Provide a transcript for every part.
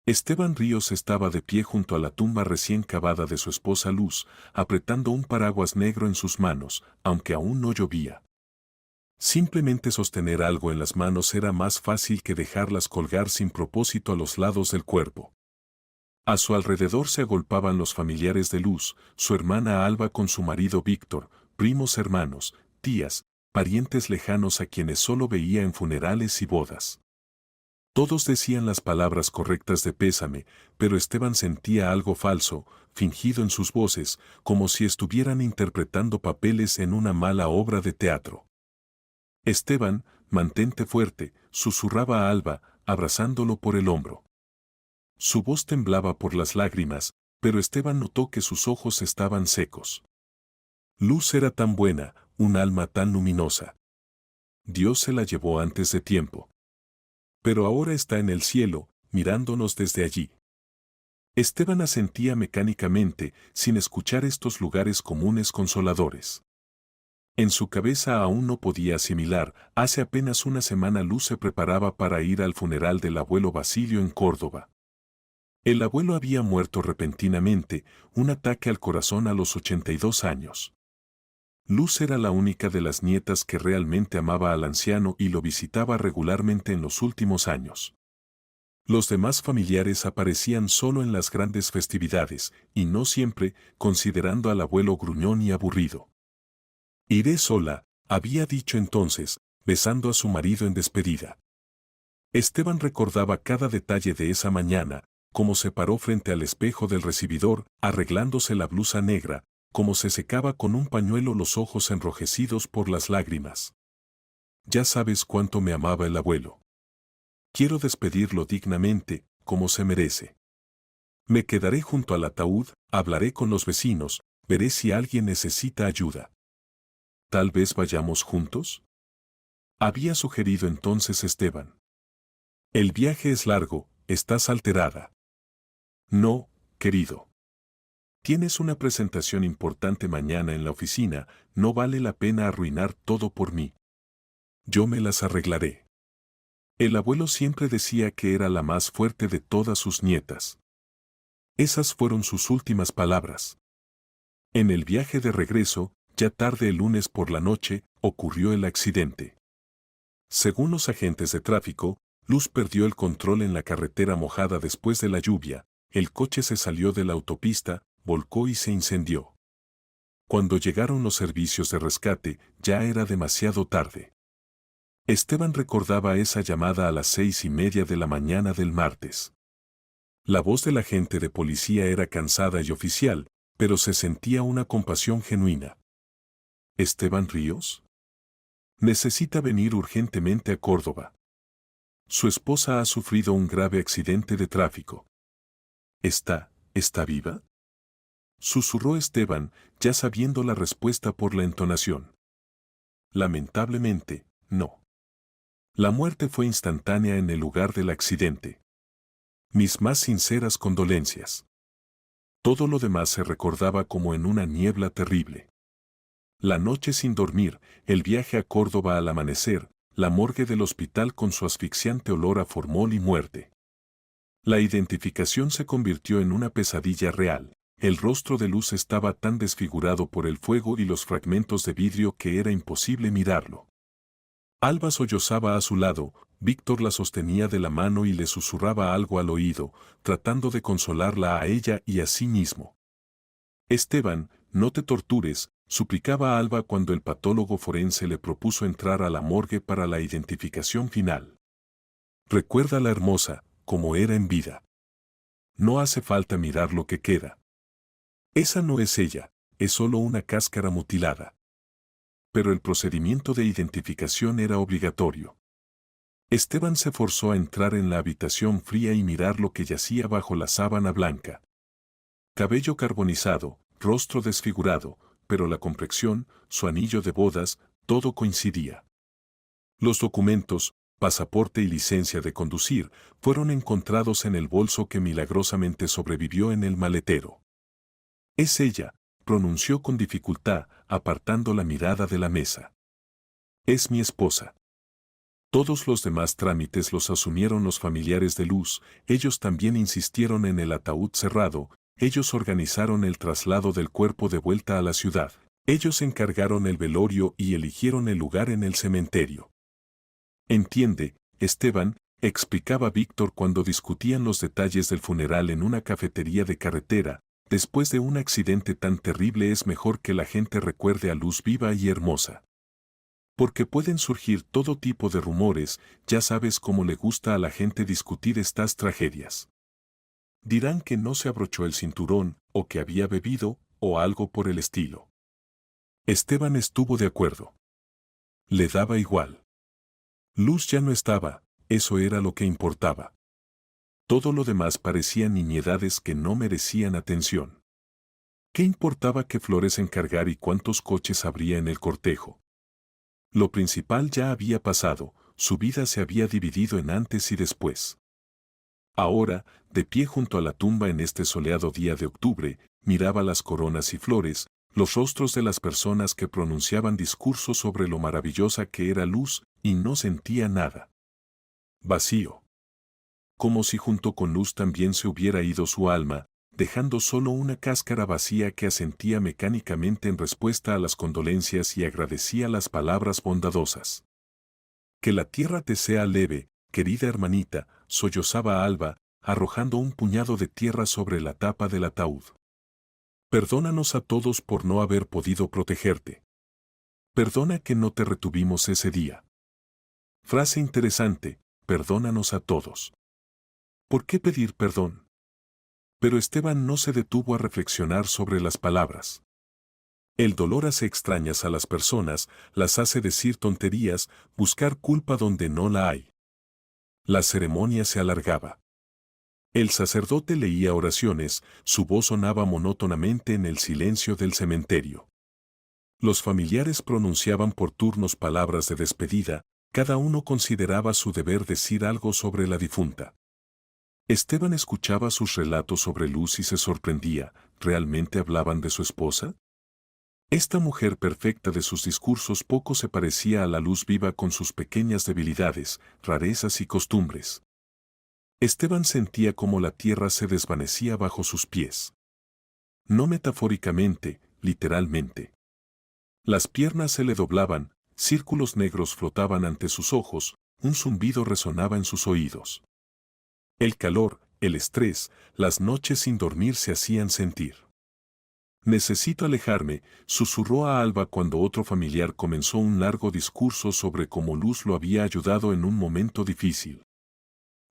Esteban Ríos estaba de pie junto a la tumba recién cavada de su esposa Luz, apretando un paraguas negro en sus manos, aunque aún no llovía. Simplemente sostener algo en las manos era más fácil que dejarlas colgar sin propósito a los lados del cuerpo. A su alrededor se agolpaban los familiares de Luz, su hermana Alba con su marido Víctor, primos hermanos, tías, parientes lejanos a quienes solo veía en funerales y bodas. Todos decían las palabras correctas de pésame, pero Esteban sentía algo falso, fingido en sus voces, como si estuvieran interpretando papeles en una mala obra de teatro. Esteban, mantente fuerte, susurraba a Alba, abrazándolo por el hombro. Su voz temblaba por las lágrimas, pero Esteban notó que sus ojos estaban secos. Luz era tan buena, un alma tan luminosa. Dios se la llevó antes de tiempo. Pero ahora está en el cielo, mirándonos desde allí. Esteban asentía mecánicamente, sin escuchar estos lugares comunes consoladores. En su cabeza aún no podía asimilar, hace apenas una semana Luz se preparaba para ir al funeral del abuelo Basilio en Córdoba. El abuelo había muerto repentinamente, un ataque al corazón a los 82 años. Luz era la única de las nietas que realmente amaba al anciano y lo visitaba regularmente en los últimos años. Los demás familiares aparecían solo en las grandes festividades, y no siempre, considerando al abuelo gruñón y aburrido. Iré sola, había dicho entonces, besando a su marido en despedida. Esteban recordaba cada detalle de esa mañana, cómo se paró frente al espejo del recibidor, arreglándose la blusa negra, cómo se secaba con un pañuelo los ojos enrojecidos por las lágrimas. Ya sabes cuánto me amaba el abuelo. Quiero despedirlo dignamente, como se merece. Me quedaré junto al ataúd, hablaré con los vecinos, veré si alguien necesita ayuda. ¿Tal vez vayamos juntos?, había sugerido entonces Esteban. El viaje es largo, estás alterada. No, querido. Tienes una presentación importante mañana en la oficina, no vale la pena arruinar todo por mí. Yo me las arreglaré. El abuelo siempre decía que era la más fuerte de todas sus nietas. Esas fueron sus últimas palabras. En el viaje de regreso, ya tarde el lunes por la noche, ocurrió el accidente. Según los agentes de tráfico, Luz perdió el control en la carretera mojada después de la lluvia, el coche se salió de la autopista, volcó y se incendió. Cuando llegaron los servicios de rescate, ya era demasiado tarde. Esteban recordaba esa llamada a las 6:30 de la mañana del martes. La voz del agente de policía era cansada y oficial, pero se sentía una compasión genuina. ¿Esteban Ríos? Necesita venir urgentemente a Córdoba. Su esposa ha sufrido un grave accidente de tráfico. ¿Está viva?, susurró Esteban, ya sabiendo la respuesta por la entonación. Lamentablemente, no. La muerte fue instantánea en el lugar del accidente. Mis más sinceras condolencias. Todo lo demás se recordaba como en una niebla terrible. La noche sin dormir, el viaje a Córdoba al amanecer, la morgue del hospital con su asfixiante olor a formol y muerte. La identificación se convirtió en una pesadilla real. El rostro de Luz estaba tan desfigurado por el fuego y los fragmentos de vidrio que era imposible mirarlo. Alba sollozaba a su lado, Víctor la sostenía de la mano y le susurraba algo al oído, tratando de consolarla a ella y a sí mismo. Esteban, no te tortures, suplicaba Alba cuando el patólogo forense le propuso entrar a la morgue para la identificación final. Recuérdala hermosa, como era en vida. No hace falta mirar lo que queda. Esa no es ella, es solo una cáscara mutilada. Pero el procedimiento de identificación era obligatorio. Esteban se forzó a entrar en la habitación fría y mirar lo que yacía bajo la sábana blanca. Cabello carbonizado, rostro desfigurado, pero la complexión, su anillo de bodas, todo coincidía. Los documentos, pasaporte y licencia de conducir, fueron encontrados en el bolso que milagrosamente sobrevivió en el maletero. Es ella, pronunció con dificultad, apartando la mirada de la mesa. Es mi esposa. Todos los demás trámites los asumieron los familiares de Luz, ellos también insistieron en el ataúd cerrado, ellos organizaron el traslado del cuerpo de vuelta a la ciudad, ellos encargaron el velorio y eligieron el lugar en el cementerio. Entiende, Esteban, explicaba Víctor cuando discutían los detalles del funeral en una cafetería de carretera, después de un accidente tan terrible es mejor que la gente recuerde a Luz viva y hermosa. Porque pueden surgir todo tipo de rumores, ya sabes cómo le gusta a la gente discutir estas tragedias. Dirán que no se abrochó el cinturón, o que había bebido, o algo por el estilo. Esteban estuvo de acuerdo. Le daba igual. Luz ya no estaba, eso era lo que importaba. Todo lo demás parecían nimiedades que no merecían atención. ¿Qué importaba qué flores encargar y cuántos coches habría en el cortejo? Lo principal ya había pasado, su vida se había dividido en antes y después. Ahora, de pie junto a la tumba en este soleado día de octubre, miraba las coronas y flores, los rostros de las personas que pronunciaban discursos sobre lo maravillosa que era Luz, y no sentía nada. Vacío. Como si junto con Luz también se hubiera ido su alma, dejando solo una cáscara vacía que asentía mecánicamente en respuesta a las condolencias y agradecía las palabras bondadosas. Que la tierra te sea leve, querida hermanita, sollozaba Alba, arrojando un puñado de tierra sobre la tapa del ataúd. Perdónanos a todos por no haber podido protegerte. Perdona que no te retuvimos ese día. Frase interesante, perdónanos a todos. ¿Por qué pedir perdón? Pero Esteban no se detuvo a reflexionar sobre las palabras. El dolor hace extrañas a las personas, las hace decir tonterías, buscar culpa donde no la hay. La ceremonia se alargaba. El sacerdote leía oraciones, su voz sonaba monótonamente en el silencio del cementerio. Los familiares pronunciaban por turnos palabras de despedida, cada uno consideraba su deber decir algo sobre la difunta. Esteban escuchaba sus relatos sobre Luz y se sorprendía, ¿realmente hablaban de su esposa? Esta mujer perfecta de sus discursos poco se parecía a la Luz viva con sus pequeñas debilidades, rarezas y costumbres. Esteban sentía como la tierra se desvanecía bajo sus pies. No metafóricamente, literalmente. Las piernas se le doblaban, círculos negros flotaban ante sus ojos, un zumbido resonaba en sus oídos. El calor, el estrés, las noches sin dormir se hacían sentir. Necesito alejarme, susurró a Alba cuando otro familiar comenzó un largo discurso sobre cómo Luz lo había ayudado en un momento difícil.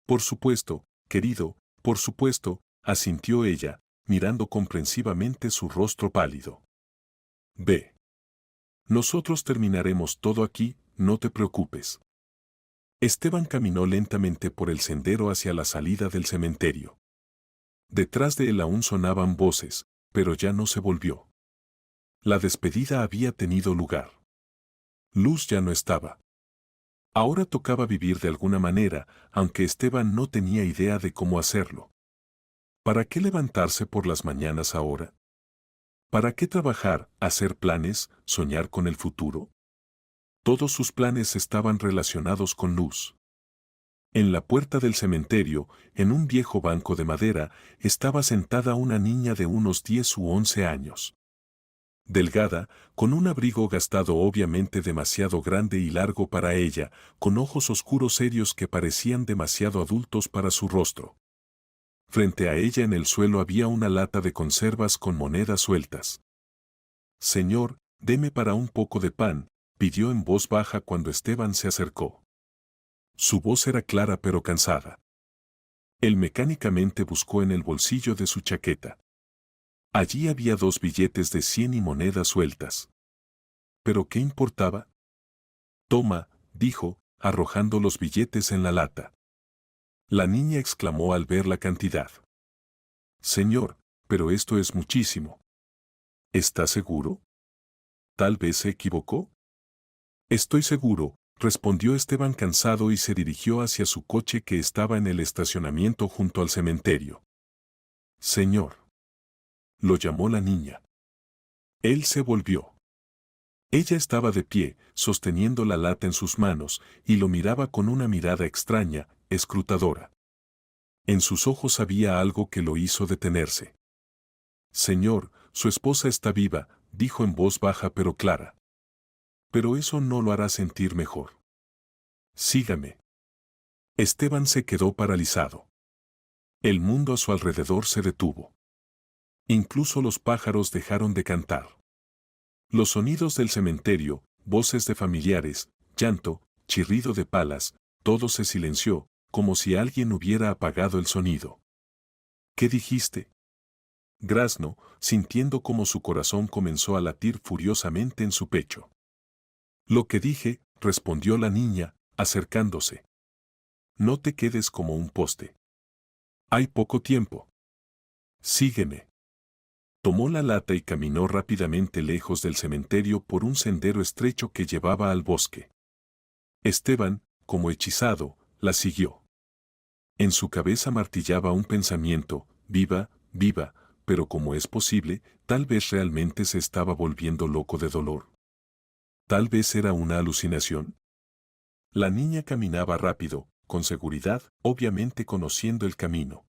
Por supuesto, querido, por supuesto, asintió ella, mirando comprensivamente su rostro pálido. Ve. Nosotros terminaremos todo aquí, no te preocupes. Esteban caminó lentamente por el sendero hacia la salida del cementerio. Detrás de él aún sonaban voces, pero ya no se volvió. La despedida había tenido lugar. Luz ya no estaba. Ahora tocaba vivir de alguna manera, aunque Esteban no tenía idea de cómo hacerlo. ¿Para qué levantarse por las mañanas ahora? ¿Para qué trabajar, hacer planes, soñar con el futuro? Todos sus planes estaban relacionados con Luz. En la puerta del cementerio, en un viejo banco de madera, estaba sentada una niña de unos 10 u 11 años. Delgada, con un abrigo gastado obviamente demasiado grande y largo para ella, con ojos oscuros serios que parecían demasiado adultos para su rostro. Frente a ella en el suelo había una lata de conservas con monedas sueltas. Señor, deme para un poco de pan, pidió en voz baja cuando Esteban se acercó. Su voz era clara pero cansada. Él mecánicamente buscó en el bolsillo de su chaqueta. Allí había 2 billetes de 100 y monedas sueltas. ¿Pero qué importaba? Toma, dijo, arrojando los billetes en la lata. La niña exclamó al ver la cantidad. Señor, pero esto es muchísimo. ¿Está seguro? ¿Tal vez se equivocó? Estoy seguro, respondió Esteban cansado y se dirigió hacia su coche que estaba en el estacionamiento junto al cementerio. Señor. Lo llamó la niña. Él se volvió. Ella estaba de pie, sosteniendo la lata en sus manos, y lo miraba con una mirada extraña, escrutadora. En sus ojos había algo que lo hizo detenerse. Señor, su esposa está viva, dijo en voz baja pero clara. Pero eso no lo hará sentir mejor. Sígame. Esteban se quedó paralizado. El mundo a su alrededor se detuvo. Incluso los pájaros dejaron de cantar. Los sonidos del cementerio, voces de familiares, llanto, chirrido de palas, todo se silenció, como si alguien hubiera apagado el sonido. ¿Qué dijiste? Grazno, sintiendo como su corazón comenzó a latir furiosamente en su pecho. Lo que dije, respondió la niña, acercándose. No te quedes como un poste. Hay poco tiempo. Sígueme. Tomó la lata y caminó rápidamente lejos del cementerio por un sendero estrecho que llevaba al bosque. Esteban, como hechizado, la siguió. En su cabeza martillaba un pensamiento, viva, viva, pero como es posible, tal vez realmente se estaba volviendo loco de dolor. Tal vez era una alucinación. La niña caminaba rápido, con seguridad, obviamente conociendo el camino.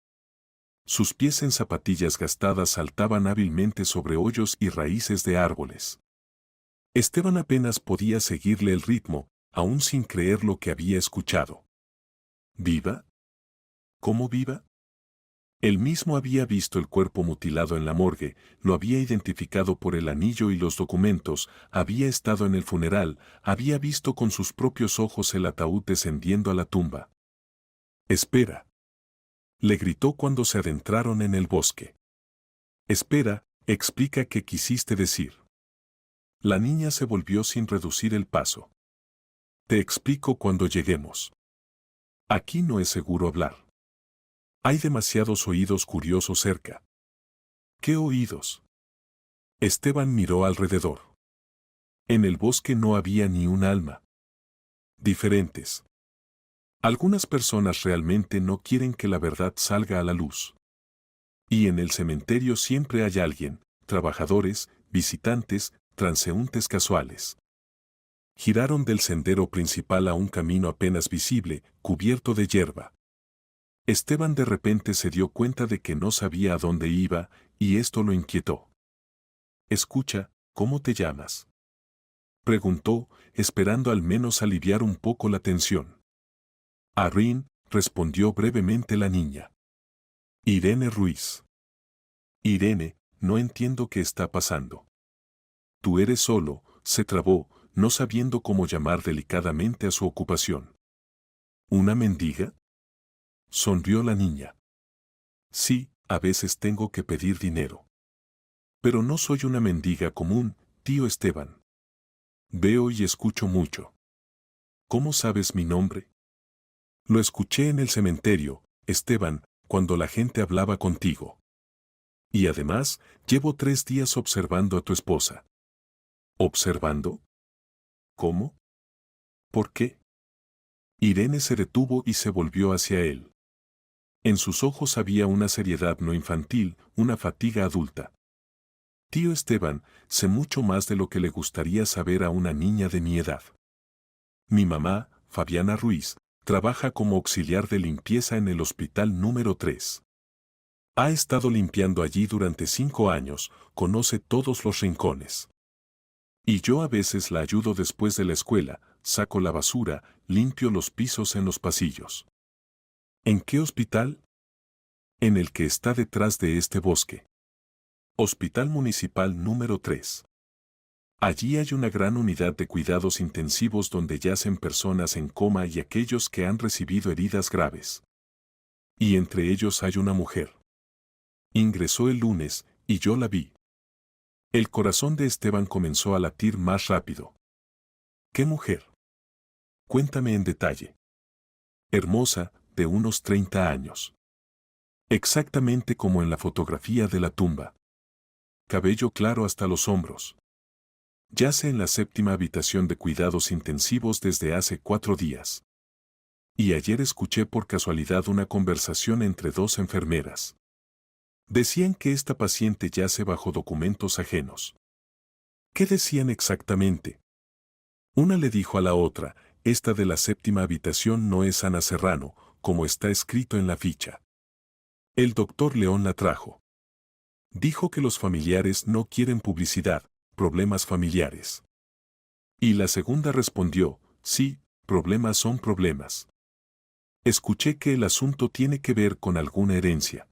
Sus pies en zapatillas gastadas saltaban hábilmente sobre hoyos y raíces de árboles. Esteban apenas podía seguirle el ritmo, aún sin creer lo que había escuchado. ¿Viva? ¿Cómo viva? Él mismo había visto el cuerpo mutilado en la morgue, lo había identificado por el anillo y los documentos, había estado en el funeral, había visto con sus propios ojos el ataúd descendiendo a la tumba. Espera. Le gritó cuando se adentraron en el bosque. Espera, explica qué quisiste decir. La niña se volvió sin reducir el paso. Te explico cuando lleguemos. Aquí no es seguro hablar. Hay demasiados oídos curiosos cerca. ¿Qué oídos? Esteban miró alrededor. En el bosque no había ni un alma. Diferentes. Algunas personas realmente no quieren que la verdad salga a la luz. Y en el cementerio siempre hay alguien, trabajadores, visitantes, transeúntes casuales. Giraron del sendero principal a un camino apenas visible, cubierto de hierba. Esteban de repente se dio cuenta de que no sabía a dónde iba, y esto lo inquietó. Escucha, ¿cómo te llamas? Preguntó, esperando al menos aliviar un poco la tensión. Arrin, respondió brevemente la niña. Irene Ruiz. Irene, no entiendo qué está pasando. Tú eres solo, se trabó, no sabiendo cómo llamar delicadamente a su ocupación. ¿Una mendiga? Sonrió la niña. Sí, a veces tengo que pedir dinero. Pero no soy una mendiga común, tío Esteban. Veo y escucho mucho. ¿Cómo sabes mi nombre? Lo escuché en el cementerio, Esteban, cuando la gente hablaba contigo. Y además, llevo 3 días observando a tu esposa. ¿Observando? ¿Cómo? ¿Por qué? Irene se detuvo y se volvió hacia él. En sus ojos había una seriedad no infantil, una fatiga adulta. Tío Esteban, sé mucho más de lo que le gustaría saber a una niña de mi edad. Mi mamá, Fabiana Ruiz, trabaja como auxiliar de limpieza en el hospital número 3. Ha estado limpiando allí durante 5 años, conoce todos los rincones. Y yo a veces la ayudo después de la escuela, saco la basura, limpio los pisos en los pasillos. ¿En qué hospital? En el que está detrás de este bosque. Hospital Municipal número 3. Allí hay una gran unidad de cuidados intensivos donde yacen personas en coma y aquellos que han recibido heridas graves. Y entre ellos hay una mujer. Ingresó el lunes, y yo la vi. El corazón de Esteban comenzó a latir más rápido. ¿Qué mujer? Cuéntame en detalle. Hermosa, de unos 30 años. Exactamente como en la fotografía de la tumba. Cabello claro hasta los hombros. Yace en la 7ª habitación de cuidados intensivos desde hace 4 días. Y ayer escuché por casualidad una conversación entre 2 enfermeras. Decían que esta paciente yace bajo documentos ajenos. ¿Qué decían exactamente? Una le dijo a la otra, esta de la séptima habitación no es Ana Serrano, como está escrito en la ficha. El doctor León la trajo. Dijo que los familiares no quieren publicidad, problemas familiares. Y la segunda respondió, sí, problemas son problemas. Escuché que el asunto tiene que ver con alguna herencia.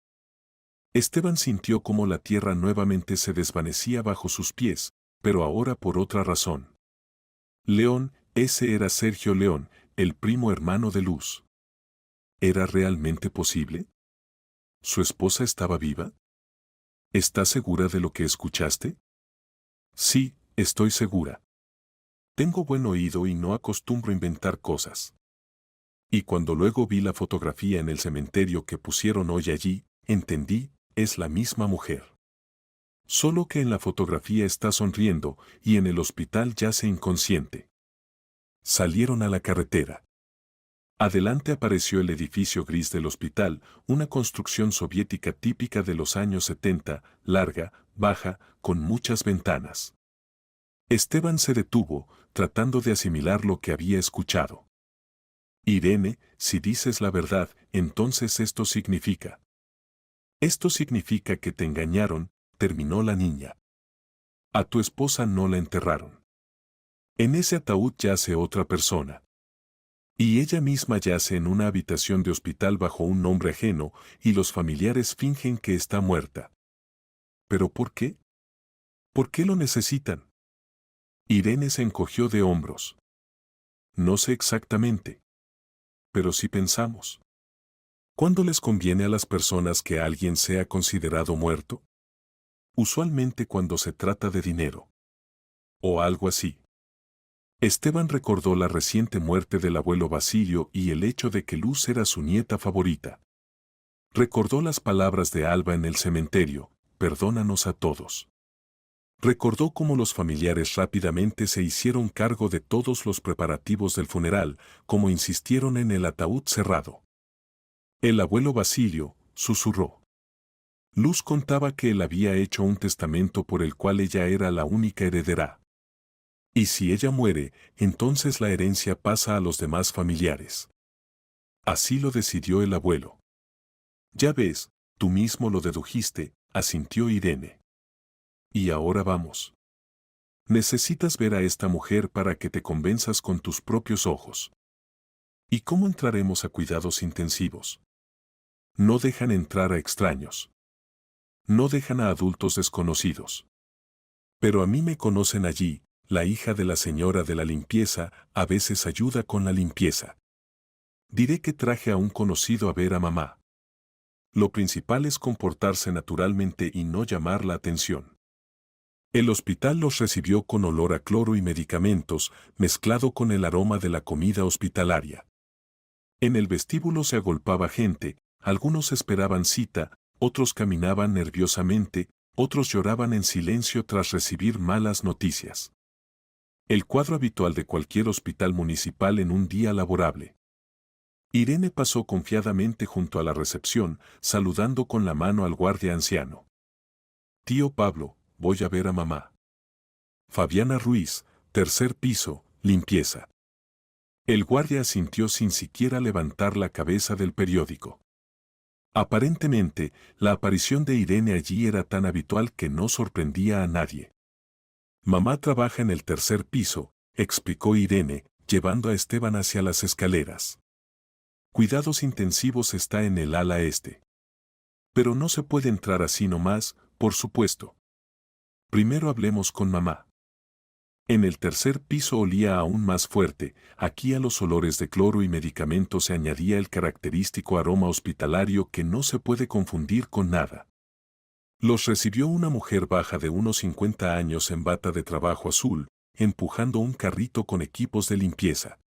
Esteban sintió como la tierra nuevamente se desvanecía bajo sus pies, pero ahora por otra razón. León, ese era Sergio León, el primo hermano de Luz. ¿Era realmente posible? ¿Su esposa estaba viva? ¿Estás segura de lo que escuchaste? Sí, estoy segura. Tengo buen oído y no acostumbro inventar cosas. Y cuando luego vi la fotografía en el cementerio que pusieron hoy allí, entendí, es la misma mujer. Solo que en la fotografía está sonriendo y en el hospital yace inconsciente. Salieron a la carretera. Adelante apareció el edificio gris del hospital, una construcción soviética típica de los años 70, larga, baja, con muchas ventanas. Esteban se detuvo, tratando de asimilar lo que había escuchado. Irene, si dices la verdad, entonces esto significa. Esto significa que te engañaron, terminó la niña. A tu esposa no la enterraron. En ese ataúd yace otra persona. Y ella misma yace en una habitación de hospital bajo un nombre ajeno, y los familiares fingen que está muerta. ¿Pero por qué? ¿Por qué lo necesitan? Irene se encogió de hombros. No sé exactamente. Pero sí pensamos. ¿Cuándo les conviene a las personas que alguien sea considerado muerto? Usualmente cuando se trata de dinero. O algo así. Esteban recordó la reciente muerte del abuelo Basilio y el hecho de que Luz era su nieta favorita. Recordó las palabras de Alba en el cementerio, perdónanos a todos. Recordó cómo los familiares rápidamente se hicieron cargo de todos los preparativos del funeral, como insistieron en el ataúd cerrado. El abuelo Basilio, susurró. Luz contaba que él había hecho un testamento por el cual ella era la única heredera. Y si ella muere, entonces la herencia pasa a los demás familiares. Así lo decidió el abuelo. Ya ves, tú mismo lo dedujiste, asintió Irene. Y ahora vamos. Necesitas ver a esta mujer para que te convenzas con tus propios ojos. ¿Y cómo entraremos a cuidados intensivos? No dejan entrar a extraños. No dejan a adultos desconocidos. Pero a mí me conocen allí, la hija de la señora de la limpieza a veces ayuda con la limpieza. Diré que traje a un conocido a ver a mamá. Lo principal es comportarse naturalmente y no llamar la atención. El hospital los recibió con olor a cloro y medicamentos, mezclado con el aroma de la comida hospitalaria. En el vestíbulo se agolpaba gente, algunos esperaban cita, otros caminaban nerviosamente, otros lloraban en silencio tras recibir malas noticias. El cuadro habitual de cualquier hospital municipal en un día laborable. Irene pasó confiadamente junto a la recepción, saludando con la mano al guardia anciano. Tío Pablo, voy a ver a mamá. Fabiana Ruiz, tercer piso, limpieza. El guardia asintió sin siquiera levantar la cabeza del periódico. Aparentemente, la aparición de Irene allí era tan habitual que no sorprendía a nadie. Mamá trabaja en el tercer piso, explicó Irene, llevando a Esteban hacia las escaleras. Cuidados intensivos está en el ala este. Pero no se puede entrar así nomás, por supuesto. Primero hablemos con mamá. En el tercer piso olía aún más fuerte, aquí a los olores de cloro y medicamento se añadía el característico aroma hospitalario que no se puede confundir con nada. Los recibió una mujer baja de unos 50 años en bata de trabajo azul, empujando un carrito con equipos de limpieza.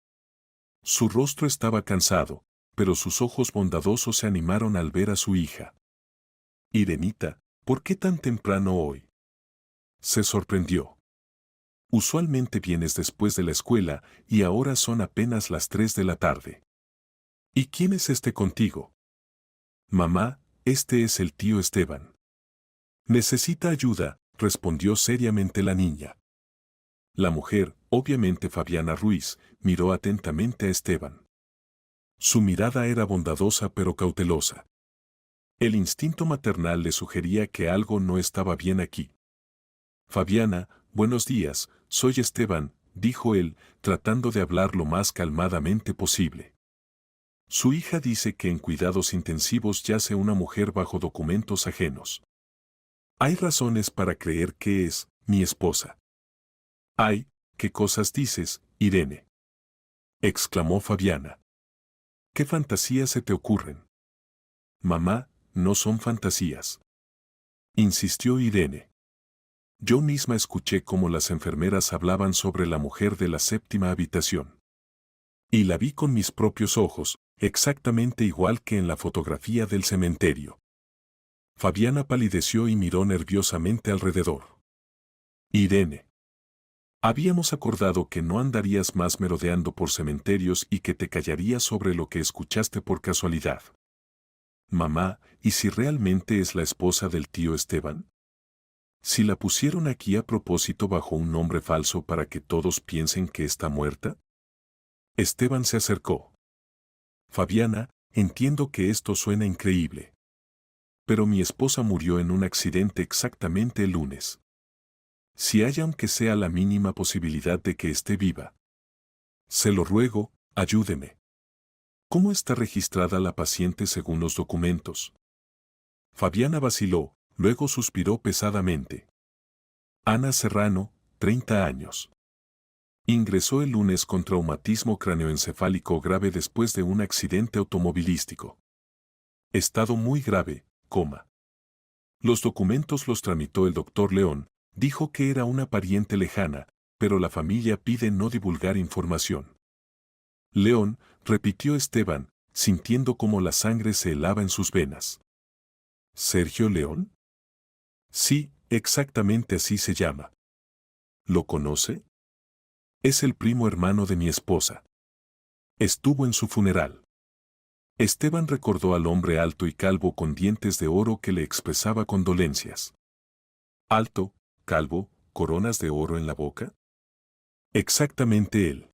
Su rostro estaba cansado, pero sus ojos bondadosos se animaron al ver a su hija. Irenita, ¿por qué tan temprano hoy? Se sorprendió. Usualmente vienes después de la escuela y ahora son apenas las 3 de la tarde. ¿Y quién es este contigo? Mamá, este es el tío Esteban. Necesita ayuda, respondió seriamente la niña. La mujer, obviamente Fabiana Ruiz, miró atentamente a Esteban. Su mirada era bondadosa pero cautelosa. El instinto maternal le sugería que algo no estaba bien aquí. Fabiana, buenos días, soy Esteban, dijo él, tratando de hablar lo más calmadamente posible. Su hija dice que en cuidados intensivos yace una mujer bajo documentos ajenos. Hay razones para creer que es mi esposa. ¡Ay, qué cosas dices, Irene! Exclamó Fabiana. ¿Qué fantasías se te ocurren? Mamá, no son fantasías. Insistió Irene. Yo misma escuché cómo las enfermeras hablaban sobre la mujer de la séptima habitación. Y la vi con mis propios ojos, exactamente igual que en la fotografía del cementerio. Fabiana palideció y miró nerviosamente alrededor. Irene. Habíamos acordado que no andarías más merodeando por cementerios y que te callarías sobre lo que escuchaste por casualidad. Mamá, ¿y si realmente es la esposa del tío Esteban? ¿Si la pusieron aquí a propósito bajo un nombre falso para que todos piensen que está muerta? Esteban se acercó. Fabiana, entiendo que esto suena increíble. Pero mi esposa murió en un accidente exactamente el lunes. Si hay aunque sea la mínima posibilidad de que esté viva. Se lo ruego, ayúdeme. ¿Cómo está registrada la paciente según los documentos? Fabiana vaciló, luego suspiró pesadamente. Ana Serrano, 30 años. Ingresó el lunes con traumatismo cráneoencefálico grave después de un accidente automovilístico. Estado muy grave, coma. Los documentos los tramitó el doctor León, dijo que era una pariente lejana, pero la familia pide no divulgar información. León, repitió Esteban, sintiendo cómo la sangre se helaba en sus venas. ¿Sergio León? Sí, exactamente así se llama. ¿Lo conoce? Es el primo hermano de mi esposa. Estuvo en su funeral. Esteban recordó al hombre alto y calvo con dientes de oro que le expresaba condolencias. Alto, calvo, coronas de oro en la boca. Exactamente él.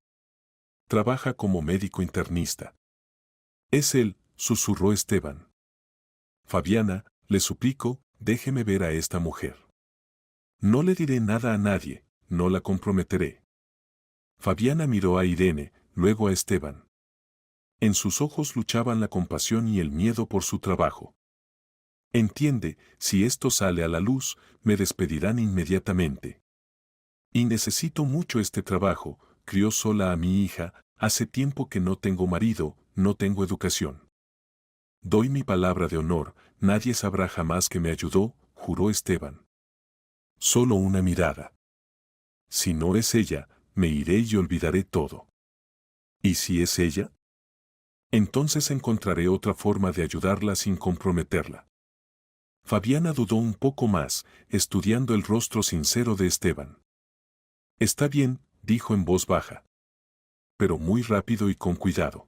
Trabaja como médico internista. Es él, susurró Esteban. Fabiana, le suplico, déjeme ver a esta mujer. No le diré nada a nadie, no la comprometeré. Fabiana miró a Irene, luego a Esteban. En sus ojos luchaban la compasión y el miedo por su trabajo. Entiende, si esto sale a la luz, me despedirán inmediatamente. Y necesito mucho este trabajo, crió sola a mi hija, hace tiempo que no tengo marido, no tengo educación. Doy mi palabra de honor, nadie sabrá jamás que me ayudó, juró Esteban. Solo una mirada. Si no es ella, me iré y olvidaré todo. ¿Y si es ella? Entonces encontraré otra forma de ayudarla sin comprometerla. Fabiana dudó un poco más, estudiando el rostro sincero de Esteban. Está bien, dijo en voz baja. Pero muy rápido y con cuidado.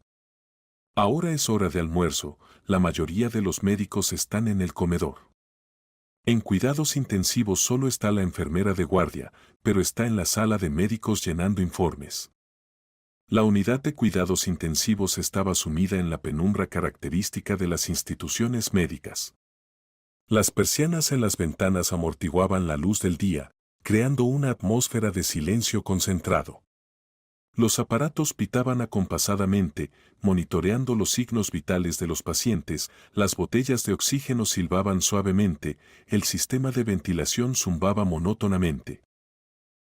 Ahora es hora de almuerzo, la mayoría de los médicos están en el comedor. En cuidados intensivos solo está la enfermera de guardia, pero está en la sala de médicos llenando informes. La unidad de cuidados intensivos estaba sumida en la penumbra característica de las instituciones médicas. Las persianas en las ventanas amortiguaban la luz del día, creando una atmósfera de silencio concentrado. Los aparatos pitaban acompasadamente, monitoreando los signos vitales de los pacientes, las botellas de oxígeno silbaban suavemente, el sistema de ventilación zumbaba monótonamente.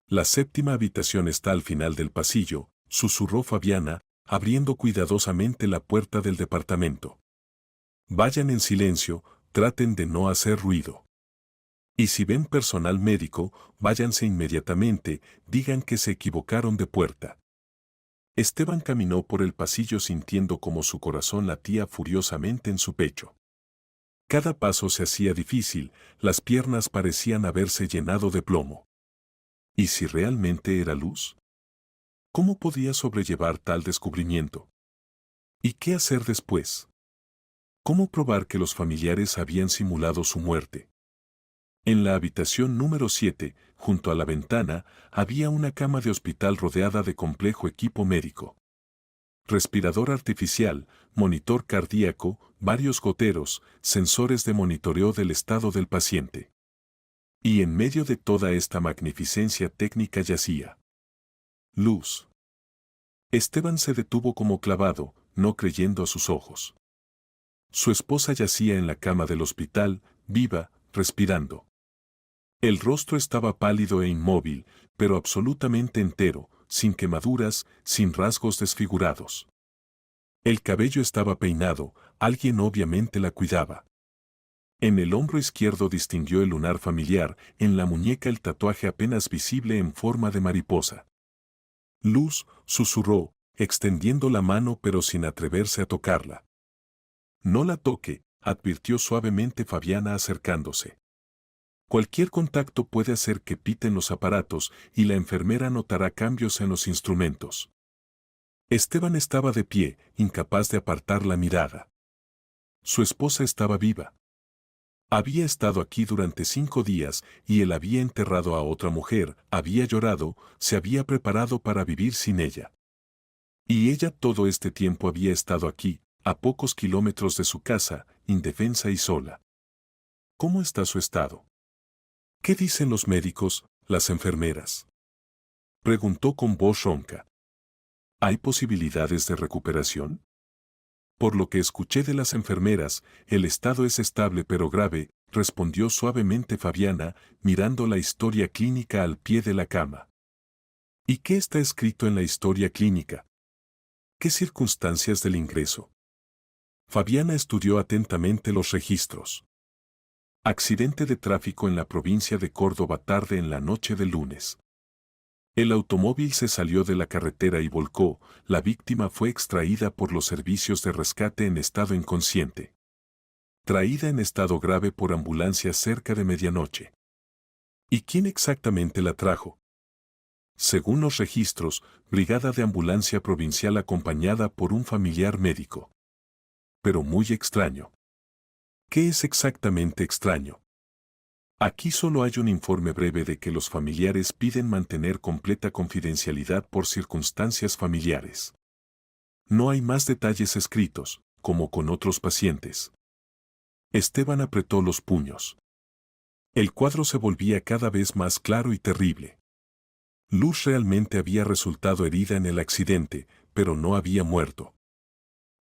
La séptima habitación está al final del pasillo, susurró Fabiana, abriendo cuidadosamente la puerta del departamento. Vayan en silencio, traten de no hacer ruido. Y si ven personal médico, váyanse inmediatamente, digan que se equivocaron de puerta. Esteban caminó por el pasillo sintiendo como su corazón latía furiosamente en su pecho. Cada paso se hacía difícil, las piernas parecían haberse llenado de plomo. ¿Y si realmente era luz? ¿Cómo podía sobrellevar tal descubrimiento? ¿Y qué hacer después? ¿Cómo probar que los familiares habían simulado su muerte? En la habitación número 7, junto a la ventana, había una cama de hospital rodeada de complejo equipo médico. Respirador artificial, monitor cardíaco, varios goteros, sensores de monitoreo del estado del paciente. Y en medio de toda esta magnificencia técnica yacía Luz. Esteban se detuvo como clavado, no creyendo a sus ojos. Su esposa yacía en la cama del hospital, viva, respirando. El rostro estaba pálido e inmóvil, pero absolutamente entero, sin quemaduras, sin rasgos desfigurados. El cabello estaba peinado, alguien obviamente la cuidaba. En el hombro izquierdo distinguió el lunar familiar, en la muñeca el tatuaje apenas visible en forma de mariposa. Luz, susurró, extendiendo la mano pero sin atreverse a tocarla. No la toque, advirtió suavemente Fabiana acercándose. Cualquier contacto puede hacer que piten los aparatos y la enfermera notará cambios en los instrumentos. Esteban estaba de pie, incapaz de apartar la mirada. Su esposa estaba viva. Había estado aquí durante 5 días y él había enterrado a otra mujer, había llorado, se había preparado para vivir sin ella. Y ella todo este tiempo había estado aquí, a pocos kilómetros de su casa, indefensa y sola. ¿Cómo está su estado? ¿Qué dicen los médicos, las enfermeras? Preguntó con voz ronca. ¿Hay posibilidades de recuperación? Por lo que escuché de las enfermeras, el estado es estable pero grave, respondió suavemente Fabiana, mirando la historia clínica al pie de la cama. ¿Y qué está escrito en la historia clínica? ¿Qué circunstancias del ingreso? Fabiana estudió atentamente los registros. Accidente de tráfico en la provincia de Córdoba tarde en la noche del lunes. El automóvil se salió de la carretera y volcó, la víctima fue extraída por los servicios de rescate en estado inconsciente. Traída en estado grave por ambulancia cerca de medianoche. ¿Y quién exactamente la trajo? Según los registros, brigada de ambulancia provincial acompañada por un familiar médico. Pero muy extraño. ¿Qué es exactamente extraño? Aquí solo hay un informe breve de que los familiares piden mantener completa confidencialidad por circunstancias familiares. No hay más detalles escritos, como con otros pacientes. Esteban apretó los puños. El cuadro se volvía cada vez más claro y terrible. Luz realmente había resultado herida en el accidente, pero no había muerto.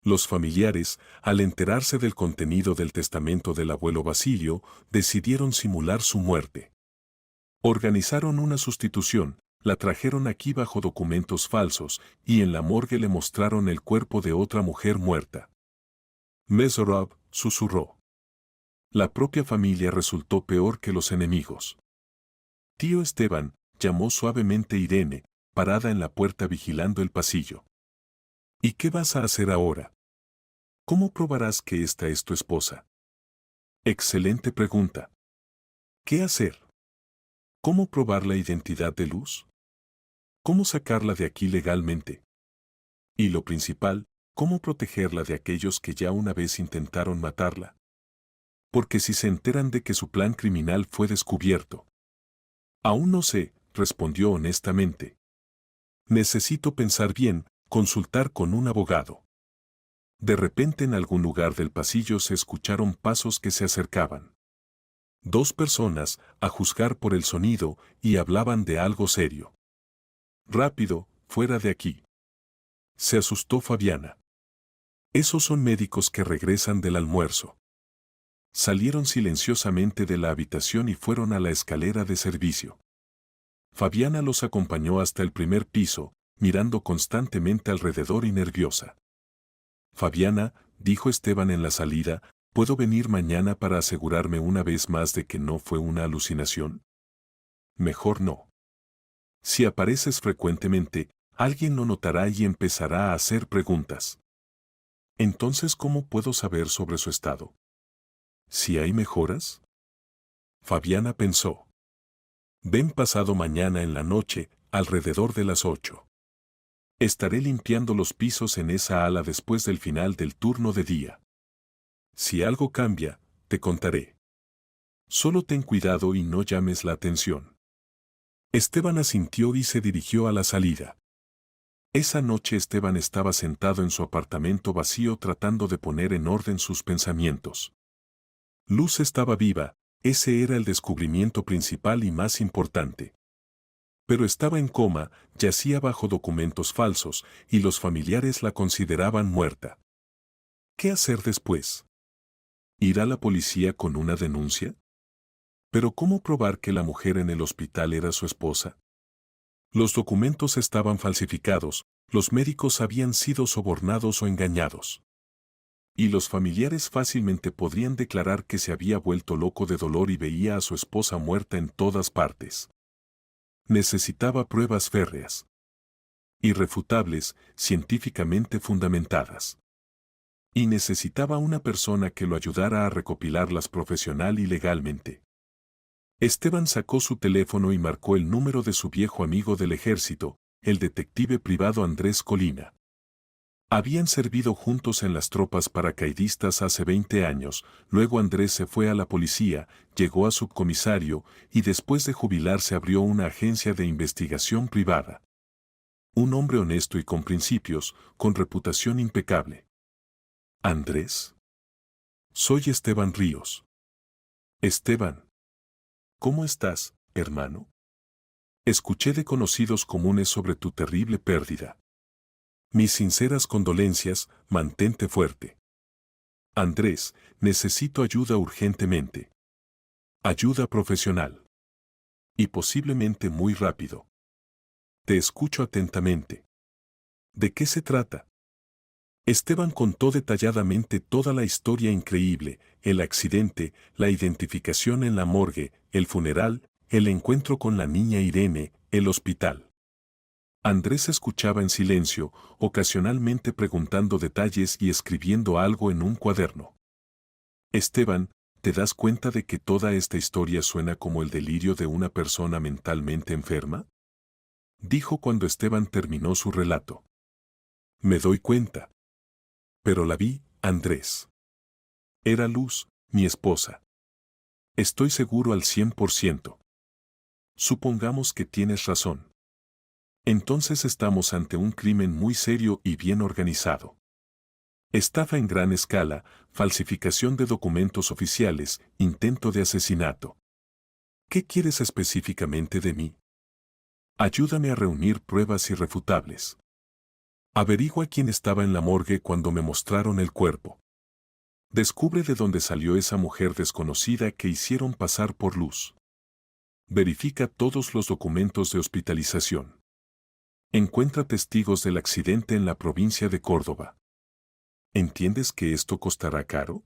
Los familiares, al enterarse del contenido del testamento del abuelo Basilio, decidieron simular su muerte. Organizaron una sustitución, la trajeron aquí bajo documentos falsos, y en la morgue le mostraron el cuerpo de otra mujer muerta. Mesorov susurró. La propia familia resultó peor que los enemigos. Tío Esteban, llamó suavemente Irene, parada en la puerta vigilando el pasillo. ¿Y qué vas a hacer ahora? ¿Cómo probarás que esta es tu esposa? Excelente pregunta. ¿Qué hacer? ¿Cómo probar la identidad de Luz? ¿Cómo sacarla de aquí legalmente? Y lo principal, ¿cómo protegerla de aquellos que ya una vez intentaron matarla? Porque si se enteran de que su plan criminal fue descubierto. Aún no sé, respondió honestamente. Necesito pensar bien, consultar con un abogado. De repente en algún lugar del pasillo se escucharon pasos que se acercaban. 2 personas, a juzgar por el sonido, y hablaban de algo serio. Rápido, fuera de aquí. Se asustó Fabiana. Esos son médicos que regresan del almuerzo. Salieron silenciosamente de la habitación y fueron a la escalera de servicio. Fabiana los acompañó hasta el primer piso, mirando constantemente alrededor y nerviosa. Fabiana, dijo Esteban en la salida, ¿puedo venir mañana para asegurarme una vez más de que no fue una alucinación? Mejor no. Si apareces frecuentemente, alguien lo notará y empezará a hacer preguntas. Entonces, ¿cómo puedo saber sobre su estado? ¿Si hay mejoras? Fabiana pensó. Ven pasado mañana en la noche, alrededor de las 8. Estaré limpiando los pisos en esa ala después del final del turno de día. Si algo cambia, te contaré. Solo ten cuidado y no llames la atención. Esteban asintió y se dirigió a la salida. Esa noche Esteban estaba sentado en su apartamento vacío tratando de poner en orden sus pensamientos. Luz estaba viva, ese era el descubrimiento principal y más importante. Pero estaba en coma, yacía bajo documentos falsos, y los familiares la consideraban muerta. ¿Qué hacer después? ¿Ir a la policía con una denuncia? ¿Pero cómo probar que la mujer en el hospital era su esposa? Los documentos estaban falsificados, los médicos habían sido sobornados o engañados. Y los familiares fácilmente podrían declarar que se había vuelto loco de dolor y veía a su esposa muerta en todas partes. Necesitaba pruebas férreas, irrefutables, científicamente fundamentadas. Y necesitaba una persona que lo ayudara a recopilarlas profesional y legalmente. Esteban sacó su teléfono y marcó el número de su viejo amigo del ejército, el detective privado Andrés Colina. Habían servido juntos en las tropas paracaidistas hace 20 años, luego Andrés se fue a la policía, llegó a subcomisario y después de jubilarse abrió una agencia de investigación privada. Un hombre honesto y con principios, con reputación impecable. ¿Andrés? Soy Esteban Ríos. Esteban. ¿Cómo estás, hermano? Escuché de conocidos comunes sobre tu terrible pérdida. Mis sinceras condolencias, mantente fuerte. Andrés, necesito ayuda urgentemente. Ayuda profesional. Y posiblemente muy rápido. Te escucho atentamente. ¿De qué se trata? Esteban contó detalladamente toda la historia increíble, el accidente, la identificación en la morgue, el funeral, el encuentro con la niña Irene, el hospital. Andrés escuchaba en silencio, ocasionalmente preguntando detalles y escribiendo algo en un cuaderno. Esteban, ¿te das cuenta de que toda esta historia suena como el delirio de una persona mentalmente enferma? Dijo cuando Esteban terminó su relato. Me doy cuenta. Pero la vi, Andrés. Era Luz, mi esposa. Estoy seguro al 100%. Supongamos que tienes razón. Entonces estamos ante un crimen muy serio y bien organizado. Estafa en gran escala, falsificación de documentos oficiales, intento de asesinato. ¿Qué quieres específicamente de mí? Ayúdame a reunir pruebas irrefutables. Averigua quién estaba en la morgue cuando me mostraron el cuerpo. Descubre de dónde salió esa mujer desconocida que hicieron pasar por Luz. Verifica todos los documentos de hospitalización. Encuentra testigos del accidente en la provincia de Córdoba. ¿Entiendes que esto costará caro?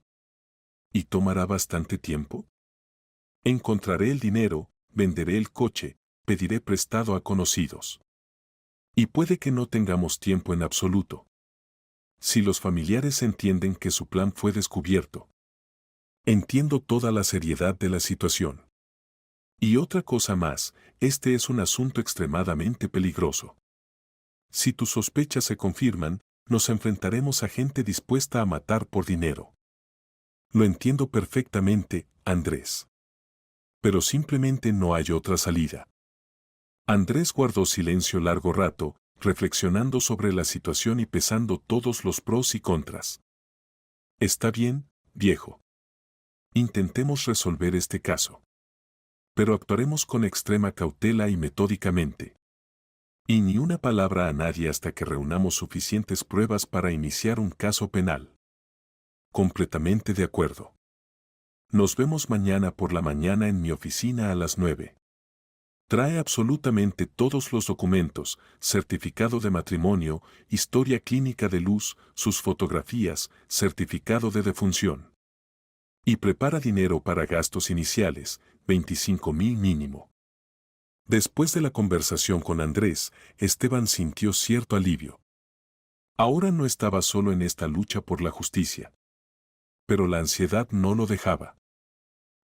¿Y tomará bastante tiempo? Encontraré el dinero, venderé el coche, pediré prestado a conocidos. Y puede que no tengamos tiempo en absoluto. Si los familiares entienden que su plan fue descubierto. Entiendo toda la seriedad de la situación. Y otra cosa más, este es un asunto extremadamente peligroso. Si tus sospechas se confirman, nos enfrentaremos a gente dispuesta a matar por dinero. Lo entiendo perfectamente, Andrés. Pero simplemente no hay otra salida. Andrés guardó silencio largo rato, reflexionando sobre la situación y pesando todos los pros y contras. Está bien, viejo. Intentemos resolver este caso. Pero actuaremos con extrema cautela y metódicamente. Y ni una palabra a nadie hasta que reunamos suficientes pruebas para iniciar un caso penal. Completamente de acuerdo. Nos vemos mañana por la mañana en mi oficina a las 9. Trae absolutamente todos los documentos, certificado de matrimonio, historia clínica de Luz, sus fotografías, certificado de defunción. Y prepara dinero para gastos iniciales, 25,000 mínimo. Después de la conversación con Andrés, Esteban sintió cierto alivio. Ahora no estaba solo en esta lucha por la justicia. Pero la ansiedad no lo dejaba.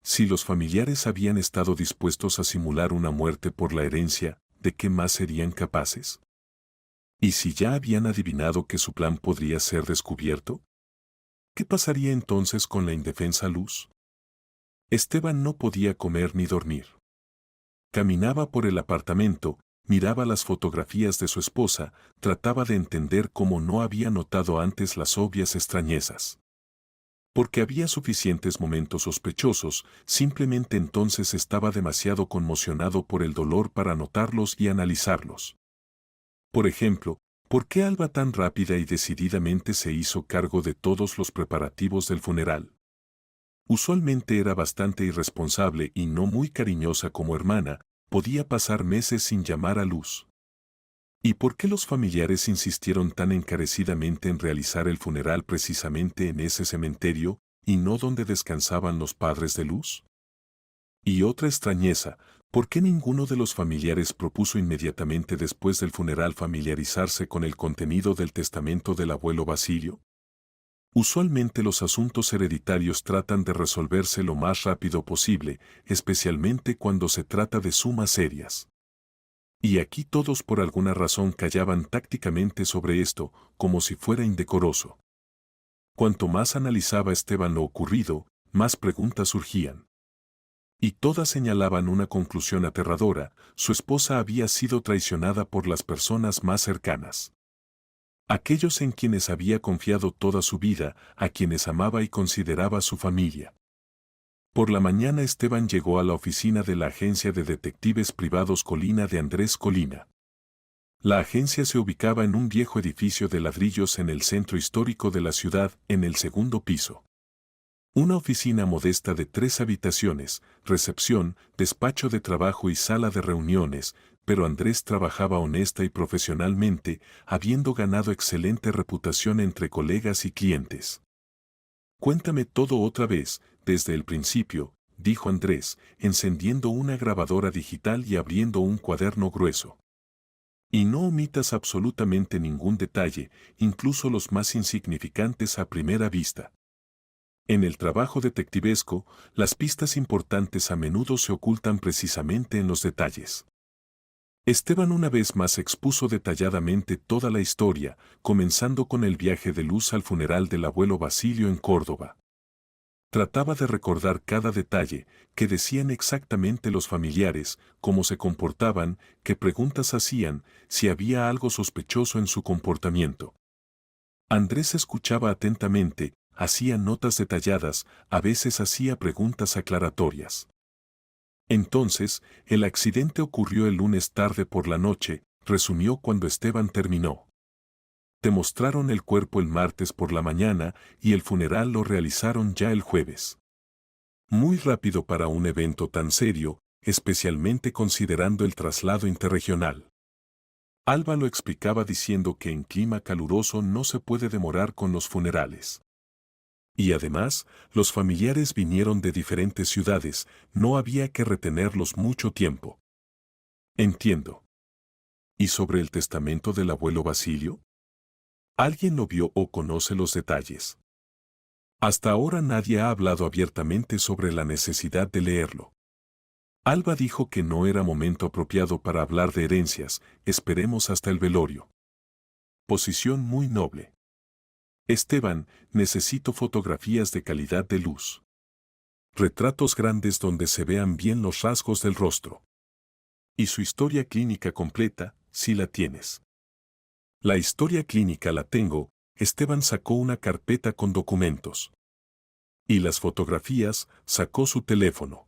Si los familiares habían estado dispuestos a simular una muerte por la herencia, ¿de qué más serían capaces? ¿Y si ya habían adivinado que su plan podría ser descubierto? ¿Qué pasaría entonces con la indefensa Luz? Esteban no podía comer ni dormir. Caminaba por el apartamento, miraba las fotografías de su esposa, trataba de entender cómo no había notado antes las obvias extrañezas. Porque había suficientes momentos sospechosos, simplemente entonces estaba demasiado conmocionado por el dolor para notarlos y analizarlos. Por ejemplo, ¿por qué Alba tan rápida y decididamente se hizo cargo de todos los preparativos del funeral? Usualmente era bastante irresponsable y no muy cariñosa como hermana, podía pasar meses sin llamar a Luz. ¿Y por qué los familiares insistieron tan encarecidamente en realizar el funeral precisamente en ese cementerio, y no donde descansaban los padres de Luz? Y otra extrañeza, ¿por qué ninguno de los familiares propuso inmediatamente después del funeral familiarizarse con el contenido del testamento del abuelo Basilio? Usualmente los asuntos hereditarios tratan de resolverse lo más rápido posible, especialmente cuando se trata de sumas serias. Y aquí todos por alguna razón callaban tácticamente sobre esto, como si fuera indecoroso. Cuanto más analizaba Esteban lo ocurrido, más preguntas surgían. Y todas señalaban una conclusión aterradora: su esposa había sido traicionada por las personas más cercanas. Aquellos en quienes había confiado toda su vida, a quienes amaba y consideraba su familia. Por la mañana Esteban llegó a la oficina de la agencia de detectives privados Colina de Andrés Colina. La agencia se ubicaba en un viejo edificio de ladrillos en el centro histórico de la ciudad, en el segundo piso. Una oficina modesta de 3 habitaciones, recepción, despacho de trabajo y sala de reuniones, pero Andrés trabajaba honesta y profesionalmente, habiendo ganado excelente reputación entre colegas y clientes. Cuéntame todo otra vez, desde el principio, dijo Andrés, encendiendo una grabadora digital y abriendo un cuaderno grueso. Y no omitas absolutamente ningún detalle, incluso los más insignificantes a primera vista. En el trabajo detectivesco, las pistas importantes a menudo se ocultan precisamente en los detalles. Esteban una vez más expuso detalladamente toda la historia, comenzando con el viaje de Luz al funeral del abuelo Basilio en Córdoba. Trataba de recordar cada detalle, qué decían exactamente los familiares, cómo se comportaban, qué preguntas hacían, si había algo sospechoso en su comportamiento. Andrés escuchaba atentamente, hacía notas detalladas, a veces hacía preguntas aclaratorias. Entonces, el accidente ocurrió el lunes tarde por la noche, resumió cuando Esteban terminó. Te mostraron el cuerpo el martes por la mañana y el funeral lo realizaron ya el jueves. Muy rápido para un evento tan serio, especialmente considerando el traslado interregional. Alba lo explicaba diciendo que en clima caluroso no se puede demorar con los funerales. Y además, los familiares vinieron de diferentes ciudades, no había que retenerlos mucho tiempo. Entiendo. ¿Y sobre el testamento del abuelo Basilio? ¿Alguien lo vio o conoce los detalles? Hasta ahora nadie ha hablado abiertamente sobre la necesidad de leerlo. Alba dijo que no era momento apropiado para hablar de herencias, esperemos hasta el velorio. Posición muy noble. Esteban, necesito fotografías de calidad de luz. Retratos grandes donde se vean bien los rasgos del rostro. Y su historia clínica completa, si la tienes. La historia clínica la tengo, Esteban sacó una carpeta con documentos. Y las fotografías, sacó su teléfono.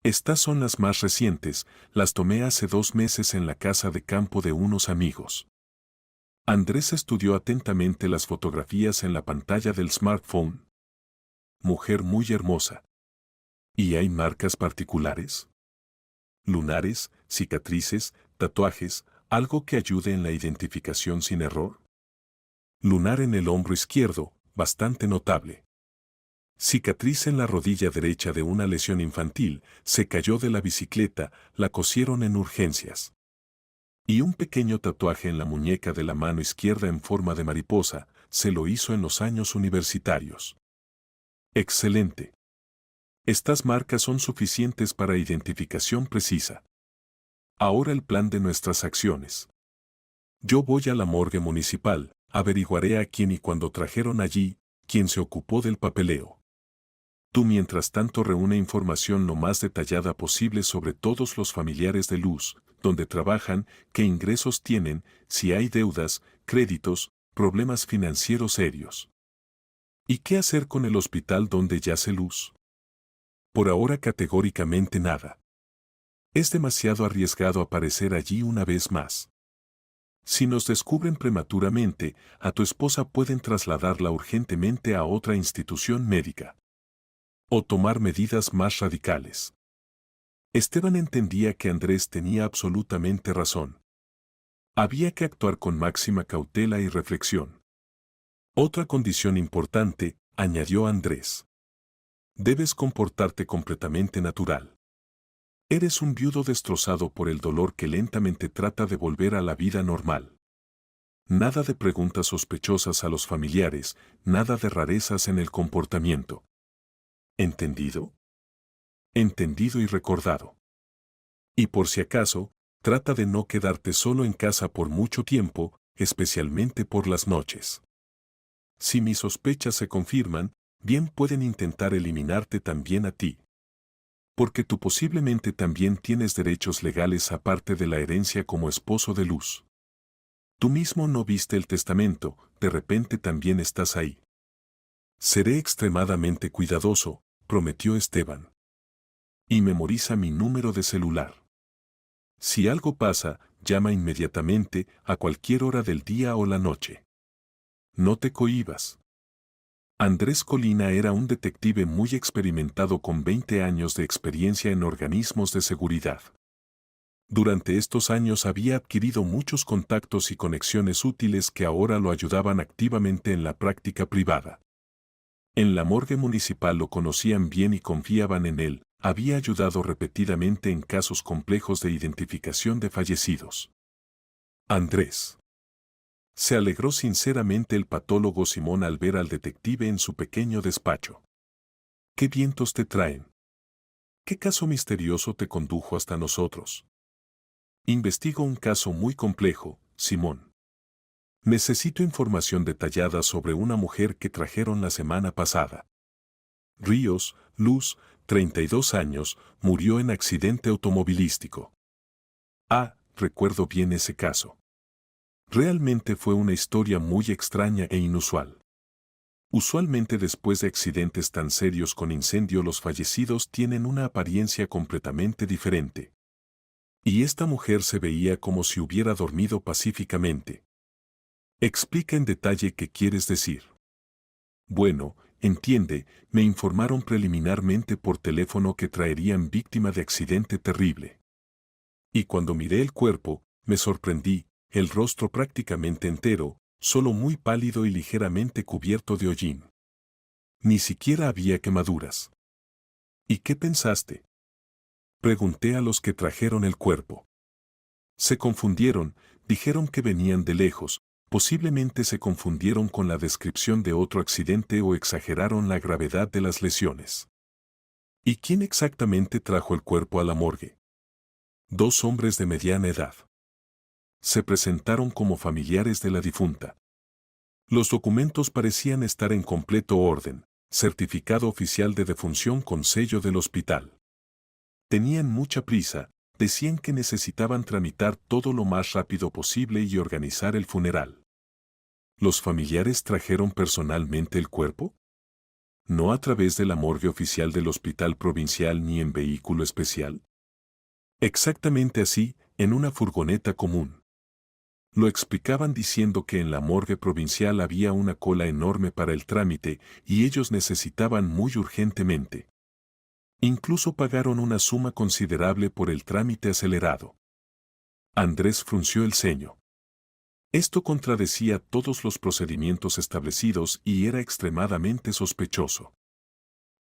Estas son las más recientes, las tomé hace 2 meses en la casa de campo de unos amigos. Andrés estudió atentamente las fotografías en la pantalla del smartphone. Mujer muy hermosa. ¿Y hay marcas particulares? Lunares, cicatrices, tatuajes, algo que ayude en la identificación sin error. Lunar en el hombro izquierdo, bastante notable. Cicatriz en la rodilla derecha de una lesión infantil, se cayó de la bicicleta, la cosieron en urgencias. Y un pequeño tatuaje en la muñeca de la mano izquierda en forma de mariposa, se lo hizo en los años universitarios. Excelente. Estas marcas son suficientes para identificación precisa. Ahora el plan de nuestras acciones. Yo voy a la morgue municipal, averiguaré a quién y cuándo trajeron allí, quién se ocupó del papeleo. Tú mientras tanto reúne información lo más detallada posible sobre todos los familiares de Luz, dónde trabajan, qué ingresos tienen, si hay deudas, créditos, problemas financieros serios. ¿Y qué hacer con el hospital donde yace Luz? Por ahora categóricamente nada. Es demasiado arriesgado aparecer allí una vez más. Si nos descubren prematuramente, a tu esposa pueden trasladarla urgentemente a otra institución médica. O tomar medidas más radicales. Esteban entendía que Andrés tenía absolutamente razón. Había que actuar con máxima cautela y reflexión. Otra condición importante, añadió Andrés. Debes comportarte completamente natural. Eres un viudo destrozado por el dolor que lentamente trata de volver a la vida normal. Nada de preguntas sospechosas a los familiares, nada de rarezas en el comportamiento. ¿Entendido? Entendido y recordado. Y por si acaso, trata de no quedarte solo en casa por mucho tiempo, especialmente por las noches. Si mis sospechas se confirman, bien pueden intentar eliminarte también a ti. Porque tú posiblemente también tienes derechos legales aparte de la herencia como esposo de Luz. Tú mismo no viste el testamento, de repente también estás ahí. Seré extremadamente cuidadoso, prometió Esteban. Y memoriza mi número de celular. Si algo pasa, llama inmediatamente, a cualquier hora del día o la noche. No te cohibas. Andrés Colina era un detective muy experimentado con 20 años de experiencia en organismos de seguridad. Durante estos años había adquirido muchos contactos y conexiones útiles que ahora lo ayudaban activamente en la práctica privada. En la morgue municipal lo conocían bien y confiaban en él, había ayudado repetidamente en casos complejos de identificación de fallecidos. Andrés. Se alegró sinceramente el patólogo Simón al ver al detective en su pequeño despacho. ¿Qué vientos te traen? ¿Qué caso misterioso te condujo hasta nosotros? Investigo un caso muy complejo, Simón. Necesito información detallada sobre una mujer que trajeron la semana pasada. Ríos, Luz, 32 años, murió en accidente automovilístico. Ah, recuerdo bien ese caso. Realmente fue una historia muy extraña e inusual. Usualmente después de accidentes tan serios con incendio los fallecidos tienen una apariencia completamente diferente. Y esta mujer se veía como si hubiera dormido pacíficamente. Explica en detalle qué quieres decir. Bueno, entiende, me informaron preliminarmente por teléfono que traerían víctima de accidente terrible. Y cuando miré el cuerpo, me sorprendí, el rostro prácticamente entero, solo muy pálido y ligeramente cubierto de hollín. Ni siquiera había quemaduras. ¿Y qué pensaste? Pregunté a los que trajeron el cuerpo. Se confundieron, dijeron que venían de lejos, posiblemente se confundieron con la descripción de otro accidente o exageraron la gravedad de las lesiones. ¿Y quién exactamente trajo el cuerpo a la morgue? 2 hombres de mediana edad. Se presentaron como familiares de la difunta. Los documentos parecían estar en completo orden, certificado oficial de defunción con sello del hospital. Tenían mucha prisa, decían que necesitaban tramitar todo lo más rápido posible y organizar el funeral. ¿Los familiares trajeron personalmente el cuerpo? No a través de la morgue oficial del hospital provincial ni en vehículo especial. Exactamente así, en una furgoneta común. Lo explicaban diciendo que en la morgue provincial había una cola enorme para el trámite y ellos necesitaban muy urgentemente. Incluso pagaron una suma considerable por el trámite acelerado. Andrés frunció el ceño. Esto contradecía todos los procedimientos establecidos y era extremadamente sospechoso.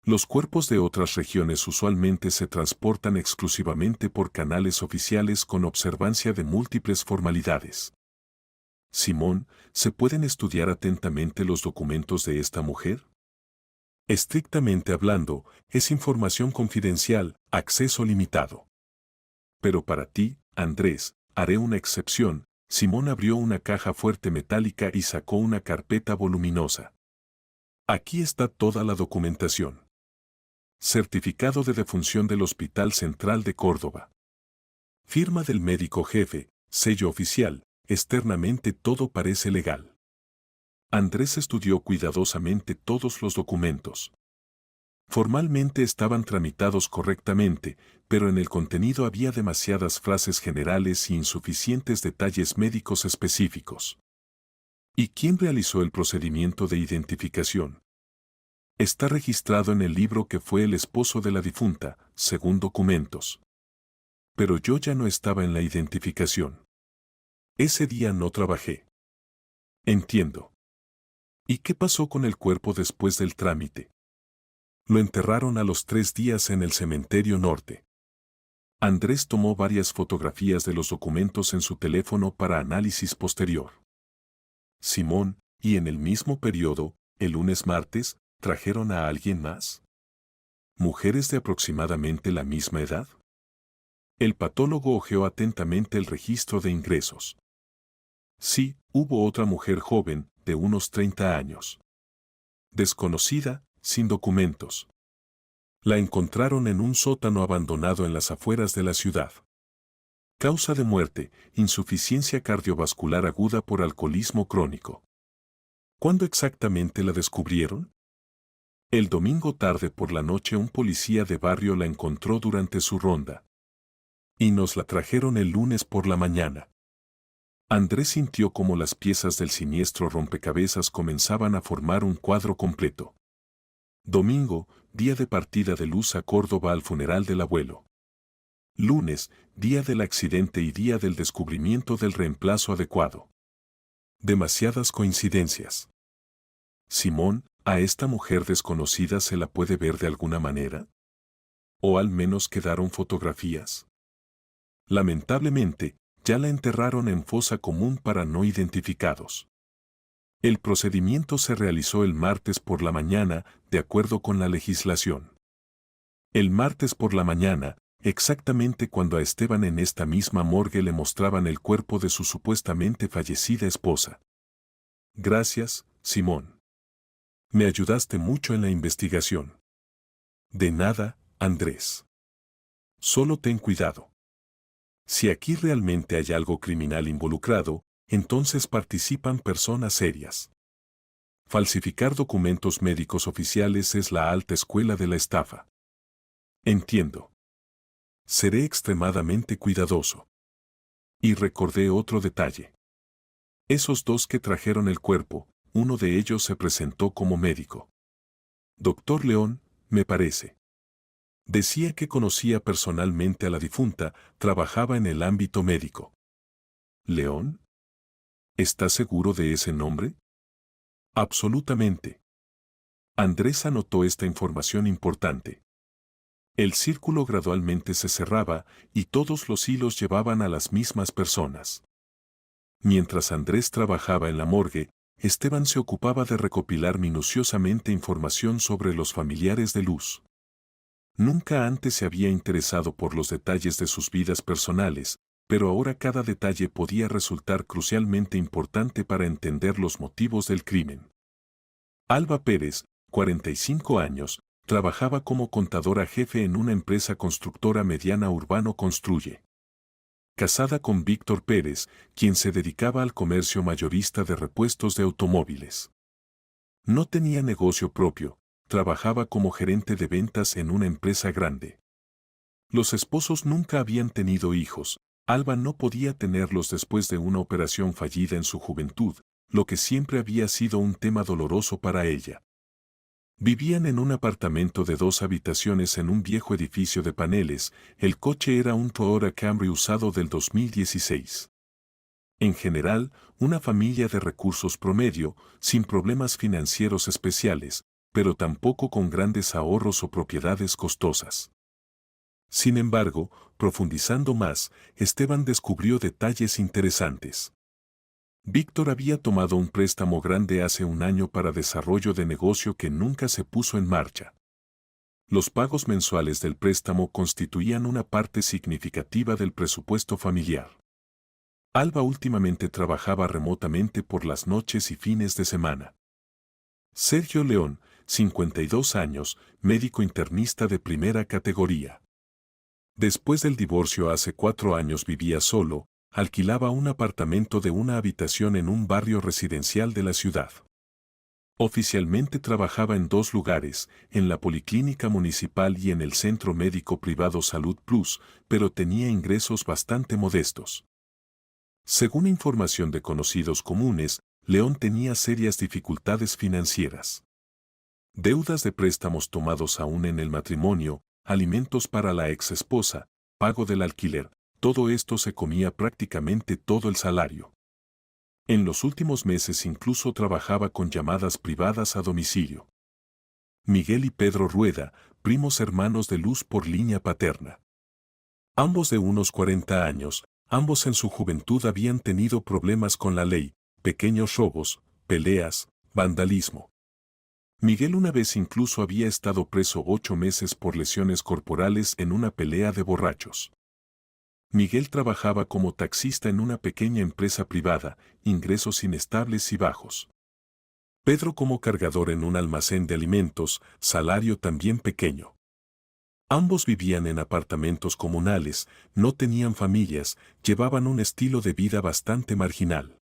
Los cuerpos de otras regiones usualmente se transportan exclusivamente por canales oficiales con observancia de múltiples formalidades. Simón, ¿se pueden estudiar atentamente los documentos de esta mujer? Estrictamente hablando, es información confidencial, acceso limitado. Pero para ti, Andrés, haré una excepción. Simón abrió una caja fuerte metálica y sacó una carpeta voluminosa. Aquí está toda la documentación. Certificado de defunción del Hospital Central de Córdoba. Firma del médico jefe, sello oficial, externamente todo parece legal. Andrés estudió cuidadosamente todos los documentos. Formalmente estaban tramitados correctamente, pero en el contenido había demasiadas frases generales y insuficientes detalles médicos específicos. ¿Y quién realizó el procedimiento de identificación? Está registrado en el libro que fue el esposo de la difunta, según documentos. Pero yo ya no estaba en la identificación. Ese día no trabajé. Entiendo. ¿Y qué pasó con el cuerpo después del trámite? Lo enterraron a los 3 días en el cementerio norte. Andrés tomó varias fotografías de los documentos en su teléfono para análisis posterior. Simón, y en el mismo periodo, el lunes martes, ¿trajeron a alguien más? ¿Mujeres de aproximadamente la misma edad? El patólogo hojeó atentamente el registro de ingresos. Sí, hubo otra mujer joven, de unos 30 años. Desconocida, sin documentos. La encontraron en un sótano abandonado en las afueras de la ciudad. Causa de muerte, insuficiencia cardiovascular aguda por alcoholismo crónico. ¿Cuándo exactamente la descubrieron? El domingo tarde por la noche un policía de barrio la encontró durante su ronda. Y nos la trajeron el lunes por la mañana. Andrés sintió como las piezas del siniestro rompecabezas comenzaban a formar un cuadro completo. Domingo, día de partida de Luz a Córdoba al funeral del abuelo. Lunes, día del accidente y día del descubrimiento del reemplazo adecuado. Demasiadas coincidencias. Simón, ¿a esta mujer desconocida se la puede ver de alguna manera? ¿O al menos quedaron fotografías? Lamentablemente, ya la enterraron en fosa común para no identificados. El procedimiento se realizó el martes por la mañana, de acuerdo con la legislación. El martes por la mañana, exactamente cuando a Esteban en esta misma morgue le mostraban el cuerpo de su supuestamente fallecida esposa. Gracias, Simón. Me ayudaste mucho en la investigación. De nada, Andrés. Solo ten cuidado. Si aquí realmente hay algo criminal involucrado, entonces participan personas serias. Falsificar documentos médicos oficiales es la alta escuela de la estafa. Entiendo. Seré extremadamente cuidadoso. Y recordé otro detalle. Esos 2 que trajeron el cuerpo, uno de ellos se presentó como médico. Doctor León, me parece. Decía que conocía personalmente a la difunta, trabajaba en el ámbito médico. ¿León? ¿Estás seguro de ese nombre? Absolutamente. Andrés anotó esta información importante. El círculo gradualmente se cerraba y todos los hilos llevaban a las mismas personas. Mientras Andrés trabajaba en la morgue, Esteban se ocupaba de recopilar minuciosamente información sobre los familiares de Luz. Nunca antes se había interesado por los detalles de sus vidas personales, pero ahora cada detalle podía resultar crucialmente importante para entender los motivos del crimen. Alba Pérez, 45 años, trabajaba como contadora jefe en una empresa constructora mediana Urbano Construye. Casada con Víctor Pérez, quien se dedicaba al comercio mayorista de repuestos de automóviles. No tenía negocio propio, trabajaba como gerente de ventas en una empresa grande. Los esposos nunca habían tenido hijos, Alba no podía tenerlos después de una operación fallida en su juventud, lo que siempre había sido un tema doloroso para ella. Vivían en un apartamento de 2 habitaciones en un viejo edificio de paneles, el coche era un Toyota Camry usado del 2016. En general, una familia de recursos promedio, sin problemas financieros especiales, pero tampoco con grandes ahorros o propiedades costosas. Sin embargo, profundizando más, Esteban descubrió detalles interesantes. Víctor había tomado un préstamo grande hace un año para desarrollo de negocio que nunca se puso en marcha. Los pagos mensuales del préstamo constituían una parte significativa del presupuesto familiar. Alba últimamente trabajaba remotamente por las noches y fines de semana. Sergio León, 52 años, médico internista de primera categoría. Después del divorcio hace 4 años vivía solo, alquilaba un apartamento de una habitación en un barrio residencial de la ciudad. Oficialmente trabajaba en 2 lugares, en la Policlínica Municipal y en el Centro Médico Privado Salud Plus, pero tenía ingresos bastante modestos. Según información de conocidos comunes, León tenía serias dificultades financieras. Deudas de préstamos tomados aún en el matrimonio, alimentos para la ex esposa, pago del alquiler, todo esto se comía prácticamente todo el salario. En los últimos meses incluso trabajaba con llamadas privadas a domicilio. Miguel y Pedro Rueda, primos hermanos de Luz por línea paterna. Ambos de unos 40 años, ambos en su juventud habían tenido problemas con la ley, pequeños robos, peleas, vandalismo. Miguel una vez incluso había estado preso 8 meses por lesiones corporales en una pelea de borrachos. Miguel trabajaba como taxista en una pequeña empresa privada, ingresos inestables y bajos. Pedro como cargador en un almacén de alimentos, salario también pequeño. Ambos vivían en apartamentos comunales, no tenían familias, llevaban un estilo de vida bastante marginal.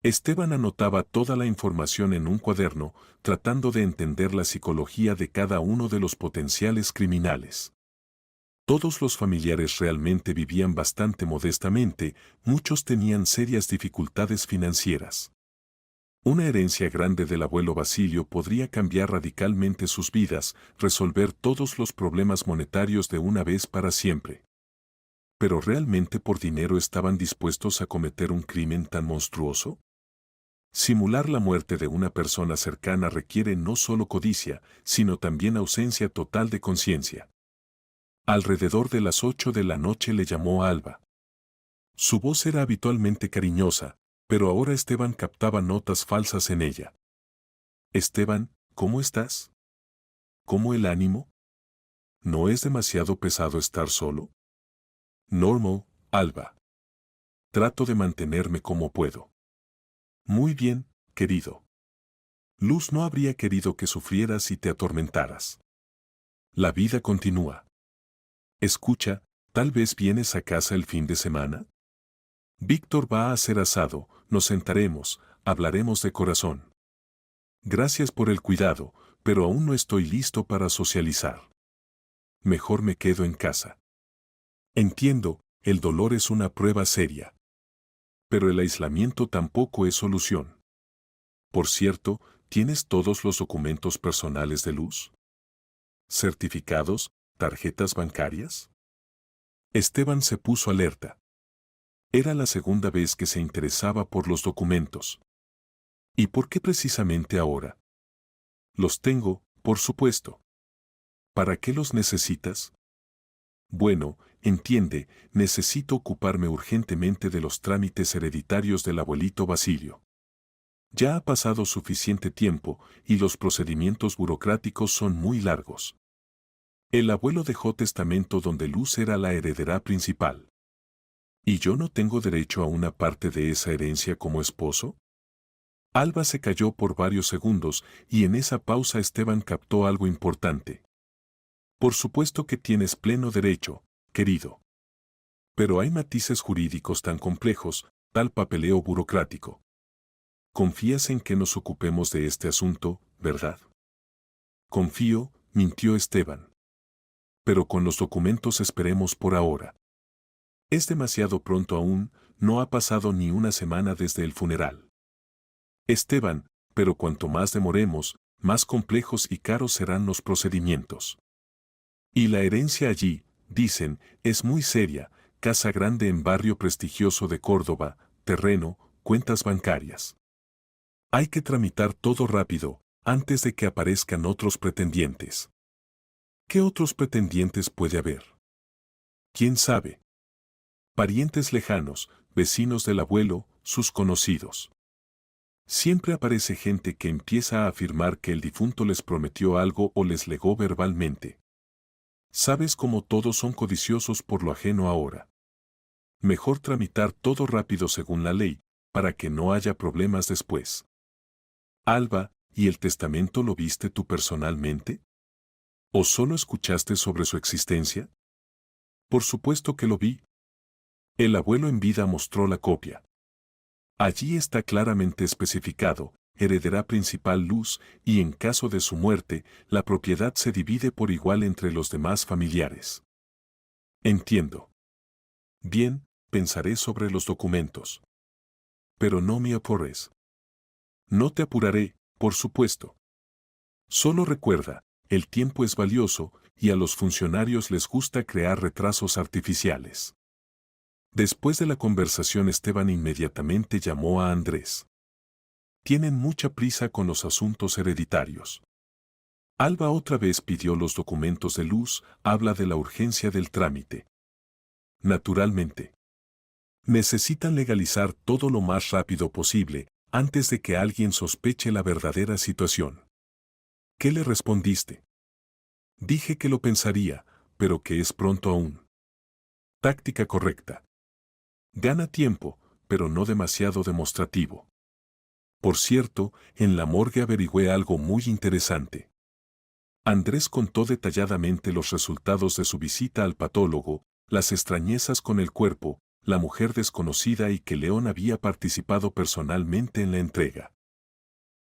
Esteban anotaba toda la información en un cuaderno, tratando de entender la psicología de cada uno de los potenciales criminales. Todos los familiares realmente vivían bastante modestamente, muchos tenían serias dificultades financieras. Una herencia grande del abuelo Basilio podría cambiar radicalmente sus vidas, resolver todos los problemas monetarios de una vez para siempre. ¿Pero realmente por dinero estaban dispuestos a cometer un crimen tan monstruoso? Simular la muerte de una persona cercana requiere no solo codicia, sino también ausencia total de conciencia. Alrededor de las 8 de la noche le llamó a Alba. Su voz era habitualmente cariñosa, pero ahora Esteban captaba notas falsas en ella. Esteban, ¿cómo estás? ¿Cómo el ánimo? ¿No es demasiado pesado estar solo? Normal, Alba. Trato de mantenerme como puedo. Muy bien, querido. Luz no habría querido que sufrieras y te atormentaras. La vida continúa. Escucha, ¿tal vez vienes a casa el fin de semana? Víctor va a hacer asado, nos sentaremos, hablaremos de corazón. Gracias por el cuidado, pero aún no estoy listo para socializar. Mejor me quedo en casa. Entiendo, el dolor es una prueba seria. Pero el aislamiento tampoco es solución. Por cierto, ¿tienes todos los documentos personales de Luz? ¿Certificados, tarjetas bancarias? Esteban se puso alerta. Era la segunda vez que se interesaba por los documentos. ¿Y por qué precisamente ahora? Los tengo, por supuesto. ¿Para qué los necesitas? Bueno, entiende, necesito ocuparme urgentemente de los trámites hereditarios del abuelito Basilio. Ya ha pasado suficiente tiempo y los procedimientos burocráticos son muy largos. El abuelo dejó testamento donde Luz era la heredera principal. ¿Y yo no tengo derecho a una parte de esa herencia como esposo? Alba se calló por varios segundos y en esa pausa Esteban captó algo importante. Por supuesto que tienes pleno derecho, querido. Pero hay matices jurídicos tan complejos, tal papeleo burocrático. Confías en que nos ocupemos de este asunto, ¿verdad? Confío, mintió Esteban. Pero con los documentos esperemos por ahora. Es demasiado pronto aún, no ha pasado ni una semana desde el funeral. Esteban, pero cuanto más demoremos, más complejos y caros serán los procedimientos. Y la herencia allí, dicen, es muy seria, casa grande en barrio prestigioso de Córdoba, terreno, cuentas bancarias. Hay que tramitar todo rápido, antes de que aparezcan otros pretendientes. ¿Qué otros pretendientes puede haber? ¿Quién sabe? Parientes lejanos, vecinos del abuelo, sus conocidos. Siempre aparece gente que empieza a afirmar que el difunto les prometió algo o les legó verbalmente. Sabes cómo todos son codiciosos por lo ajeno ahora. Mejor tramitar todo rápido según la ley, para que no haya problemas después. Alba, ¿Y el testamento lo viste tú personalmente? ¿O solo escuchaste sobre su existencia? Por supuesto que lo vi. El abuelo en vida mostró la copia. Allí está claramente especificado, heredera principal Luz, y en caso de su muerte, la propiedad se divide por igual entre los demás familiares. Entiendo. Bien, pensaré sobre los documentos. Pero no me apures. No te apuraré, por supuesto. Solo recuerda, el tiempo es valioso y a los funcionarios les gusta crear retrasos artificiales. Después de la conversación Esteban inmediatamente llamó a Andrés. Tienen mucha prisa con los asuntos hereditarios. Alba otra vez pidió los documentos de Luz, habla de la urgencia del trámite. Naturalmente. Necesitan legalizar todo lo más rápido posible, antes de que alguien sospeche la verdadera situación. ¿Qué le respondiste? Dije que lo pensaría, pero que es pronto aún. Táctica correcta. Gana tiempo, pero no demasiado demostrativo. Por cierto, en la morgue averigüé algo muy interesante. Andrés contó detalladamente los resultados de su visita al patólogo, las extrañezas con el cuerpo, la mujer desconocida y que León había participado personalmente en la entrega.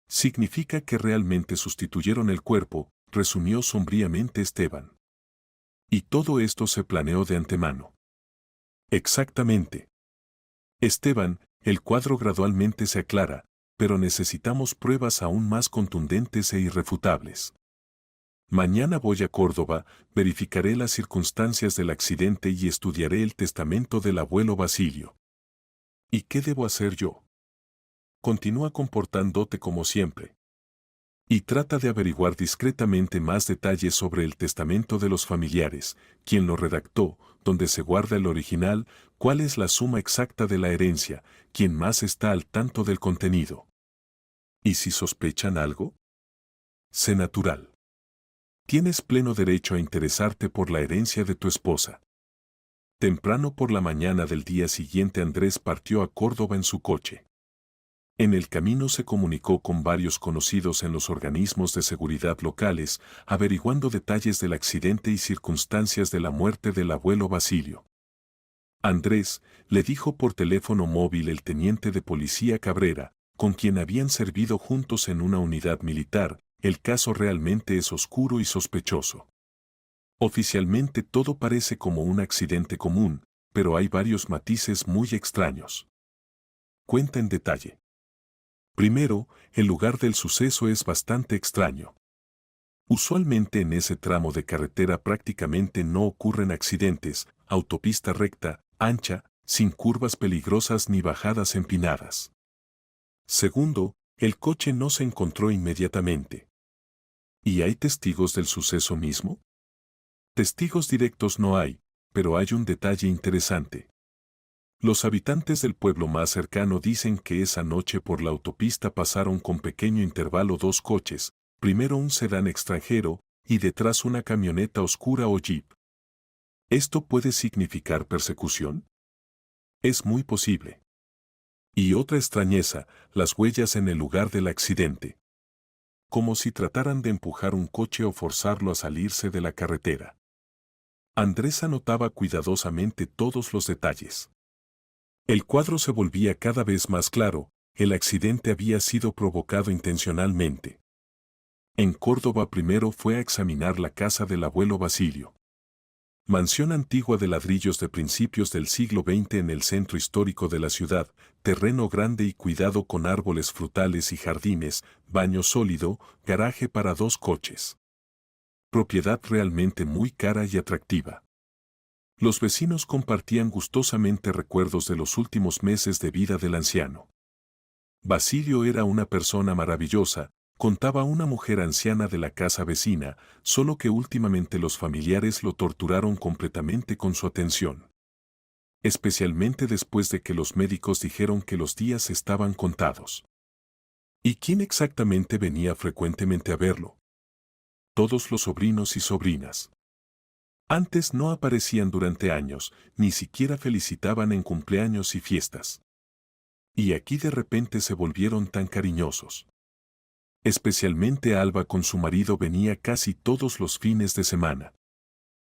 Significa que realmente sustituyeron el cuerpo, resumió sombríamente Esteban. Y todo esto se planeó de antemano. Exactamente. Esteban, el cuadro gradualmente se aclara, pero necesitamos pruebas aún más contundentes e irrefutables. Mañana voy a Córdoba, verificaré las circunstancias del accidente y estudiaré el testamento del abuelo Basilio. ¿Y qué debo hacer yo? Continúa comportándote como siempre. Y trata de averiguar discretamente más detalles sobre el testamento de los familiares, quién lo redactó, dónde se guarda el original, cuál es la suma exacta de la herencia, quién más está al tanto del contenido. ¿Y si sospechan algo? Sé natural. Tienes pleno derecho a interesarte por la herencia de tu esposa. Temprano por la mañana del día siguiente Andrés partió a Córdoba en su coche. En el camino se comunicó con varios conocidos en los organismos de seguridad locales, averiguando detalles del accidente y circunstancias de la muerte del abuelo Basilio. Andrés, le dijo por teléfono móvil el teniente de policía Cabrera, con quien habían servido juntos en una unidad militar, el caso realmente es oscuro y sospechoso. Oficialmente todo parece como un accidente común, pero hay varios matices muy extraños. Cuenta en detalle. Primero, el lugar del suceso es bastante extraño. Usualmente en ese tramo de carretera prácticamente no ocurren accidentes, autopista recta, ancha, sin curvas peligrosas ni bajadas empinadas. Segundo, el coche no se encontró inmediatamente. ¿Y hay testigos del suceso mismo? Testigos directos no hay, pero hay un detalle interesante. Los habitantes del pueblo más cercano dicen que esa noche por la autopista pasaron con pequeño intervalo dos coches, primero un sedán extranjero y detrás una camioneta oscura o jeep. ¿Esto puede significar persecución? Es muy posible. Y otra extrañeza, las huellas en el lugar del accidente. Como si trataran de empujar un coche o forzarlo a salirse de la carretera. Andrés anotaba cuidadosamente todos los detalles. El cuadro se volvía cada vez más claro, el accidente había sido provocado intencionalmente. En Córdoba primero fue a examinar la casa del abuelo Basilio. Mansión antigua de ladrillos de principios del siglo XX en el centro histórico de la ciudad, terreno grande y cuidado con árboles frutales y jardines, baño sólido, garaje para dos coches. Propiedad realmente muy cara y atractiva. Los vecinos compartían gustosamente recuerdos de los últimos meses de vida del anciano. Basilio era una persona maravillosa, contaba una mujer anciana de la casa vecina, solo que últimamente los familiares lo torturaron completamente con su atención. Especialmente después de que los médicos dijeron que los días estaban contados. ¿Y quién exactamente venía frecuentemente a verlo? Todos los sobrinos y sobrinas. Antes no aparecían durante años, ni siquiera felicitaban en cumpleaños y fiestas. Y aquí de repente se volvieron tan cariñosos. Especialmente Alba con su marido venía casi todos los fines de semana.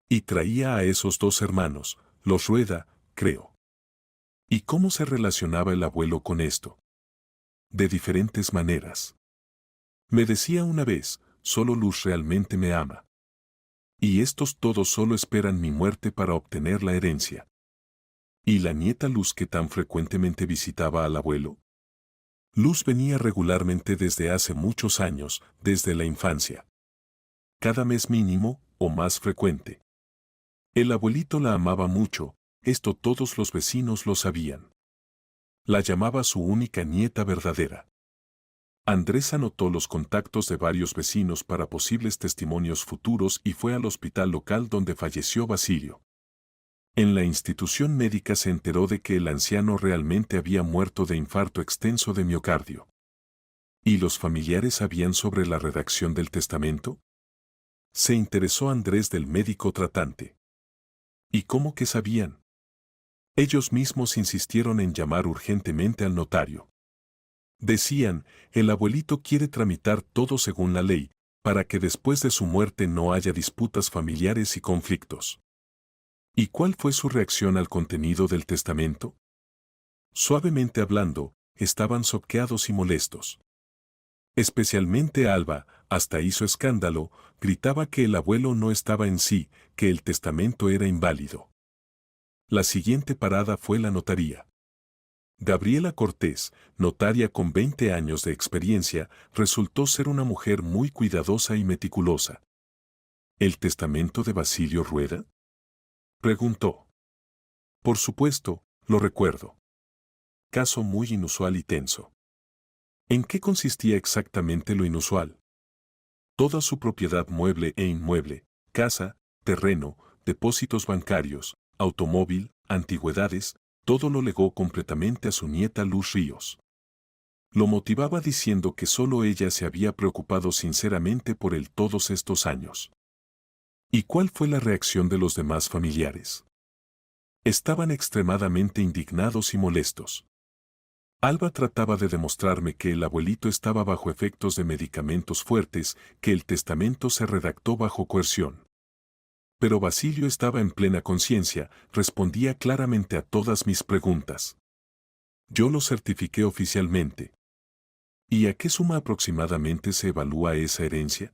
Y traía a esos dos hermanos, los Rueda, creo. ¿Y cómo se relacionaba el abuelo con esto? De diferentes maneras. Me decía una vez, solo Luz realmente me ama. Y estos todos solo esperan mi muerte para obtener la herencia. ¿Y la nieta Luz que tan frecuentemente visitaba al abuelo? Luz venía regularmente desde hace muchos años, desde la infancia. Cada mes mínimo, o más frecuente. El abuelito la amaba mucho, esto todos los vecinos lo sabían. La llamaba su única nieta verdadera. Andrés anotó los contactos de varios vecinos para posibles testimonios futuros y fue al hospital local donde falleció Basilio. En la institución médica se enteró de que el anciano realmente había muerto de infarto extenso de miocardio. ¿Y los familiares sabían sobre la redacción del testamento? Se interesó Andrés del médico tratante. ¿Y cómo que sabían? Ellos mismos insistieron en llamar urgentemente al notario. Decían, el abuelito quiere tramitar todo según la ley, para que después de su muerte no haya disputas familiares y conflictos. ¿Y cuál fue su reacción al contenido del testamento? Suavemente hablando, estaban choqueados y molestos. Especialmente Alba, hasta hizo escándalo, gritaba que el abuelo no estaba en sí, que el testamento era inválido. La siguiente parada fue la notaría. Gabriela Cortés, notaria con 20 años de experiencia, resultó ser una mujer muy cuidadosa y meticulosa. ¿El testamento de Basilio Rueda? Preguntó. Por supuesto, lo recuerdo. Caso muy inusual y tenso. ¿En qué consistía exactamente lo inusual? Toda su propiedad mueble e inmueble, casa, terreno, depósitos bancarios, automóvil, antigüedades, todo lo legó completamente a su nieta Luz Ríos. Lo motivaba diciendo que solo ella se había preocupado sinceramente por él todos estos años. ¿Y cuál fue la reacción de los demás familiares? Estaban extremadamente indignados y molestos. Alba trataba de demostrarme que el abuelito estaba bajo efectos de medicamentos fuertes, que el testamento se redactó bajo coerción. Pero Basilio estaba en plena conciencia, respondía claramente a todas mis preguntas. Yo lo certifiqué oficialmente. ¿Y a qué suma aproximadamente se evalúa esa herencia?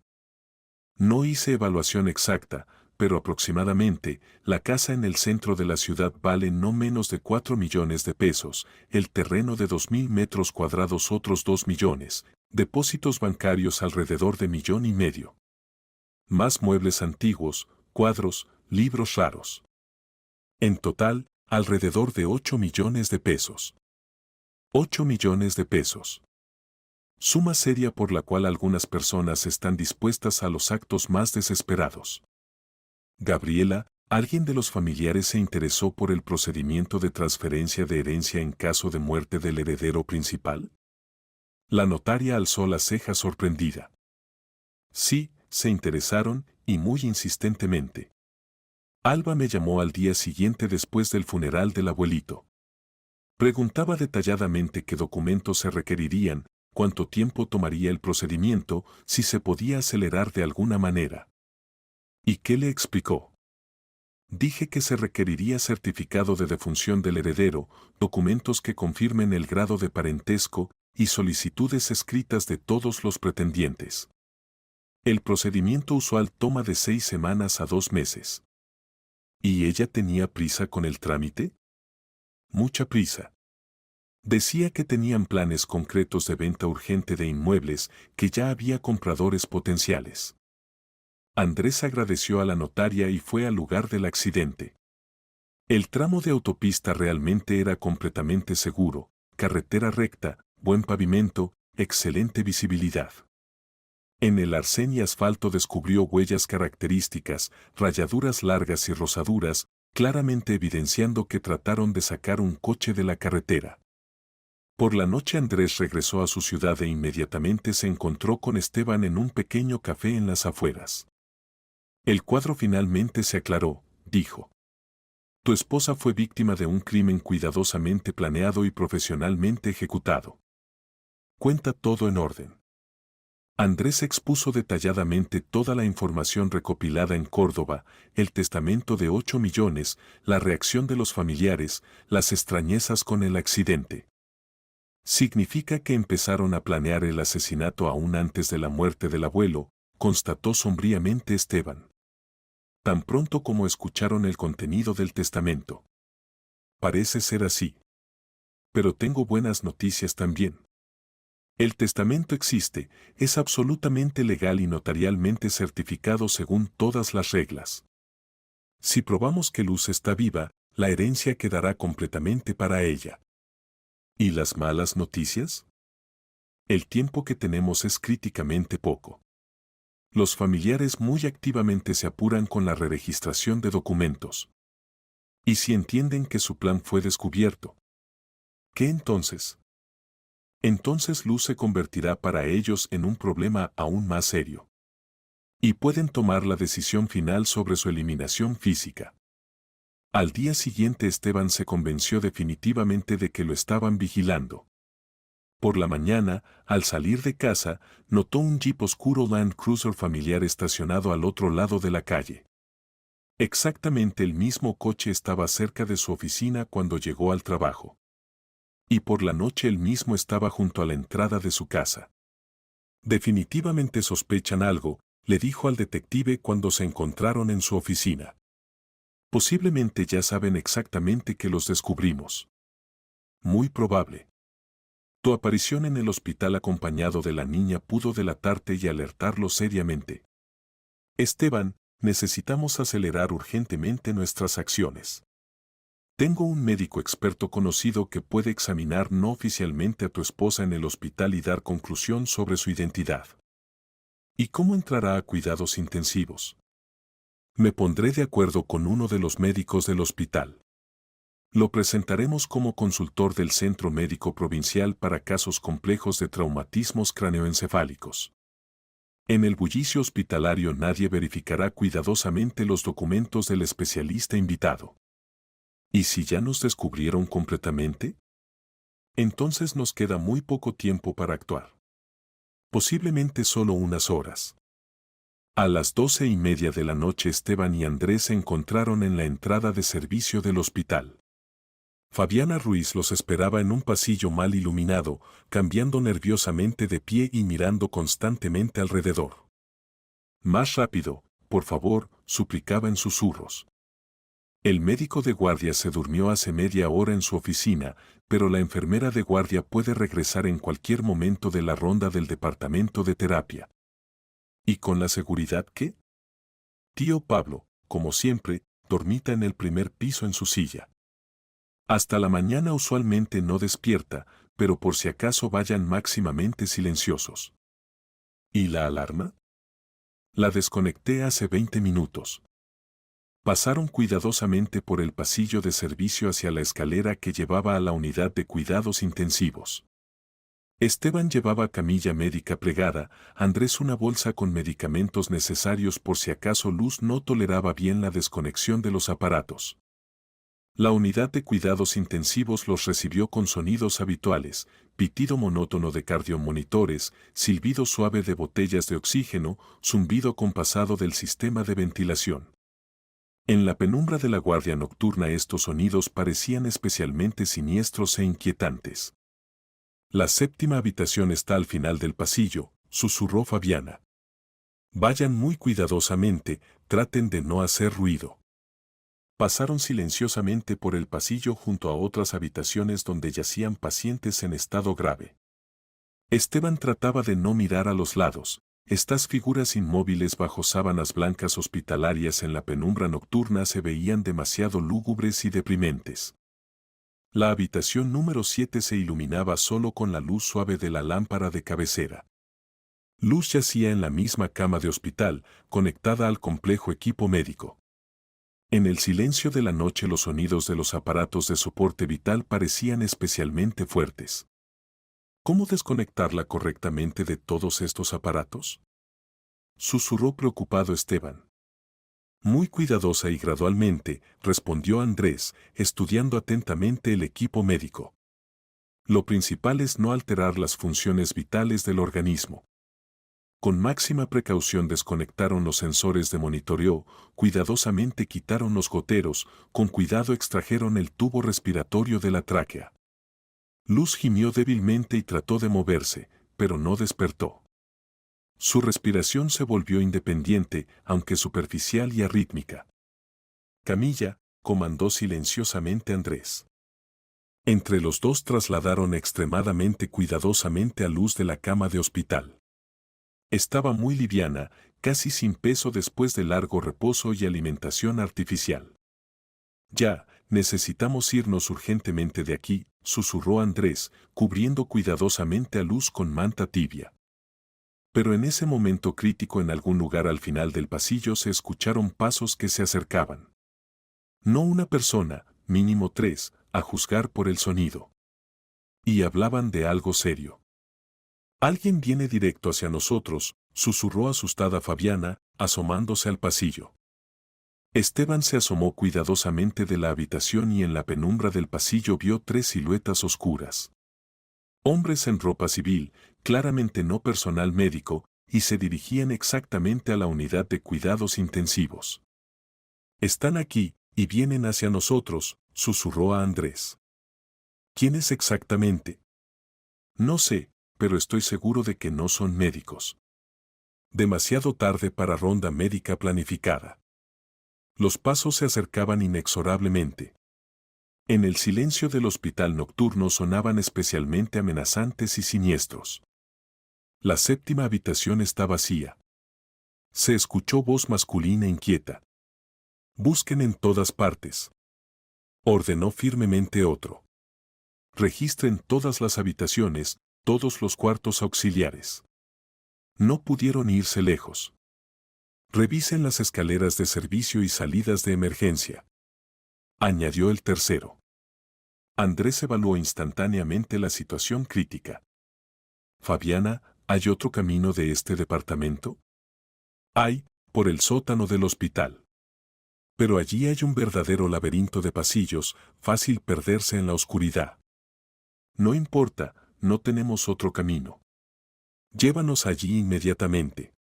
No hice evaluación exacta, pero aproximadamente, la casa en el centro de la ciudad vale no menos de 4 millones de pesos, el terreno de 2.000 metros cuadrados otros 2 millones, depósitos bancarios alrededor de 1,5 millones. Más muebles antiguos, cuadros, libros raros. En total, alrededor de 8 millones de pesos. 8 millones de pesos. Suma seria por la cual algunas personas están dispuestas a los actos más desesperados. Gabriela, ¿alguien de los familiares se interesó por el procedimiento de transferencia de herencia en caso de muerte del heredero principal? La notaria alzó la ceja sorprendida. Sí, se interesaron, y muy insistentemente. Alba me llamó al día siguiente después del funeral del abuelito. Preguntaba detalladamente qué documentos se requerirían, cuánto tiempo tomaría el procedimiento, si se podía acelerar de alguna manera. ¿Y qué le explicó? Dije que se requeriría certificado de defunción del heredero, documentos que confirmen el grado de parentesco y solicitudes escritas de todos los pretendientes. El procedimiento usual toma de 6 semanas a 2 meses. ¿Y ella tenía prisa con el trámite? Mucha prisa. Decía que tenían planes concretos de venta urgente de inmuebles, que ya había compradores potenciales. Andrés agradeció a la notaria y fue al lugar del accidente. El tramo de autopista realmente era completamente seguro, carretera recta, buen pavimento, excelente visibilidad. En el arcén y asfalto descubrió huellas características, rayaduras largas y rosaduras, claramente evidenciando que trataron de sacar un coche de la carretera. Por la noche Andrés regresó a su ciudad e inmediatamente se encontró con Esteban en un pequeño café en las afueras. El cuadro finalmente se aclaró, dijo. Tu esposa fue víctima de un crimen cuidadosamente planeado y profesionalmente ejecutado. Cuenta todo en orden. Andrés expuso detalladamente toda la información recopilada en Córdoba, el testamento de 8 millones, la reacción de los familiares, las extrañezas con el accidente. Significa que empezaron a planear el asesinato aún antes de la muerte del abuelo, constató sombríamente Esteban. Tan pronto como escucharon el contenido del testamento. Parece ser así. Pero tengo buenas noticias también. El testamento existe, es absolutamente legal y notarialmente certificado según todas las reglas. Si probamos que Luz está viva, la herencia quedará completamente para ella. ¿Y las malas noticias? El tiempo que tenemos es críticamente poco. Los familiares muy activamente se apuran con la reregistración de documentos. ¿Y si entienden que su plan fue descubierto? ¿Qué entonces? Entonces Luz se convertirá para ellos en un problema aún más serio. Y pueden tomar la decisión final sobre su eliminación física. Al día siguiente Esteban se convenció definitivamente de que lo estaban vigilando. Por la mañana, al salir de casa, notó un Jeep oscuro Land Cruiser familiar estacionado al otro lado de la calle. Exactamente el mismo coche estaba cerca de su oficina cuando llegó al trabajo. Y por la noche él mismo estaba junto a la entrada de su casa. Definitivamente sospechan algo, le dijo al detective cuando se encontraron en su oficina. Posiblemente ya saben exactamente que los descubrimos. Muy probable. Tu aparición en el hospital acompañado de la niña pudo delatarte y alertarlo seriamente. Esteban, necesitamos acelerar urgentemente nuestras acciones. Tengo un médico experto conocido que puede examinar no oficialmente a tu esposa en el hospital y dar conclusión sobre su identidad. ¿Y cómo entrará a cuidados intensivos? Me pondré de acuerdo con uno de los médicos del hospital. Lo presentaremos como consultor del Centro Médico Provincial para casos complejos de traumatismos craneoencefálicos. En el bullicio hospitalario nadie verificará cuidadosamente los documentos del especialista invitado. ¿Y si ya nos descubrieron completamente? Entonces nos queda muy poco tiempo para actuar. Posiblemente solo unas horas. A las 12:30 de la noche Esteban y Andrés se encontraron en la entrada de servicio del hospital. Fabiana Ruiz los esperaba en un pasillo mal iluminado, cambiando nerviosamente de pie y mirando constantemente alrededor. Más rápido, por favor, suplicaba en susurros. El médico de guardia se durmió hace media hora en su oficina, pero la enfermera de guardia puede regresar en cualquier momento de la ronda del departamento de terapia. ¿Y con la seguridad qué? Tío Pablo, como siempre, dormita en el primer piso en su silla. Hasta la mañana usualmente no despierta, pero por si acaso vayan máximamente silenciosos. ¿Y la alarma? La desconecté hace 20 minutos. Pasaron cuidadosamente por el pasillo de servicio hacia la escalera que llevaba a la unidad de cuidados intensivos. Esteban llevaba camilla médica plegada, Andrés una bolsa con medicamentos necesarios por si acaso Luz no toleraba bien la desconexión de los aparatos. La unidad de cuidados intensivos los recibió con sonidos habituales, pitido monótono de cardiomonitores, silbido suave de botellas de oxígeno, zumbido compasado del sistema de ventilación. En la penumbra de la guardia nocturna estos sonidos parecían especialmente siniestros e inquietantes. La séptima habitación está al final del pasillo, susurró Fabiana. Vayan muy cuidadosamente, traten de no hacer ruido. Pasaron silenciosamente por el pasillo junto a otras habitaciones donde yacían pacientes en estado grave. Esteban trataba de no mirar a los lados. Estas figuras inmóviles bajo sábanas blancas hospitalarias en la penumbra nocturna se veían demasiado lúgubres y deprimentes. La habitación número 7 se iluminaba solo con la luz suave de la lámpara de cabecera. Luz yacía en la misma cama de hospital, conectada al complejo equipo médico. En el silencio de la noche los sonidos de los aparatos de soporte vital parecían especialmente fuertes. ¿Cómo desconectarla correctamente de todos estos aparatos? Susurró preocupado Esteban. Muy cuidadosa y gradualmente, respondió Andrés, estudiando atentamente el equipo médico. Lo principal es no alterar las funciones vitales del organismo. Con máxima precaución desconectaron los sensores de monitoreo, cuidadosamente quitaron los goteros, con cuidado extrajeron el tubo respiratorio de la tráquea. Luz gimió débilmente y trató de moverse, pero no despertó. Su respiración se volvió independiente, aunque superficial y arrítmica. Camilla, comandó silenciosamente Andrés. Entre los dos trasladaron extremadamente cuidadosamente a Luz de la cama de hospital. Estaba muy liviana, casi sin peso después de largo reposo y alimentación artificial. Ya, necesitamos irnos urgentemente de aquí, susurró Andrés, cubriendo cuidadosamente a Luz con manta tibia. Pero en ese momento crítico en algún lugar al final del pasillo se escucharon pasos que se acercaban. No una persona, mínimo 3, a juzgar por el sonido. Y hablaban de algo serio. Alguien viene directo hacia nosotros, susurró asustada Fabiana, asomándose al pasillo. Esteban se asomó cuidadosamente de la habitación y en la penumbra del pasillo vio 3 siluetas oscuras. Hombres en ropa civil, claramente no personal médico, y se dirigían exactamente a la unidad de cuidados intensivos. Están aquí, y vienen hacia nosotros, susurró a Andrés. ¿Quiénes exactamente? No sé, pero estoy seguro de que no son médicos. Demasiado tarde para ronda médica planificada. Los pasos se acercaban inexorablemente. En el silencio del hospital nocturno sonaban especialmente amenazantes y siniestros. La 7ª habitación está vacía. Se escuchó voz masculina inquieta. Busquen en todas partes. Ordenó firmemente otro. Registren todas las habitaciones, todos los cuartos auxiliares. No pudieron irse lejos. Revisen las escaleras de servicio y salidas de emergencia. Añadió el tercero. Andrés evaluó instantáneamente la situación crítica. Fabiana, ¿hay otro camino de este departamento? Hay, por el sótano del hospital. Pero allí hay un verdadero laberinto de pasillos, fácil perderse en la oscuridad. No importa, no tenemos otro camino. Llévanos allí inmediatamente.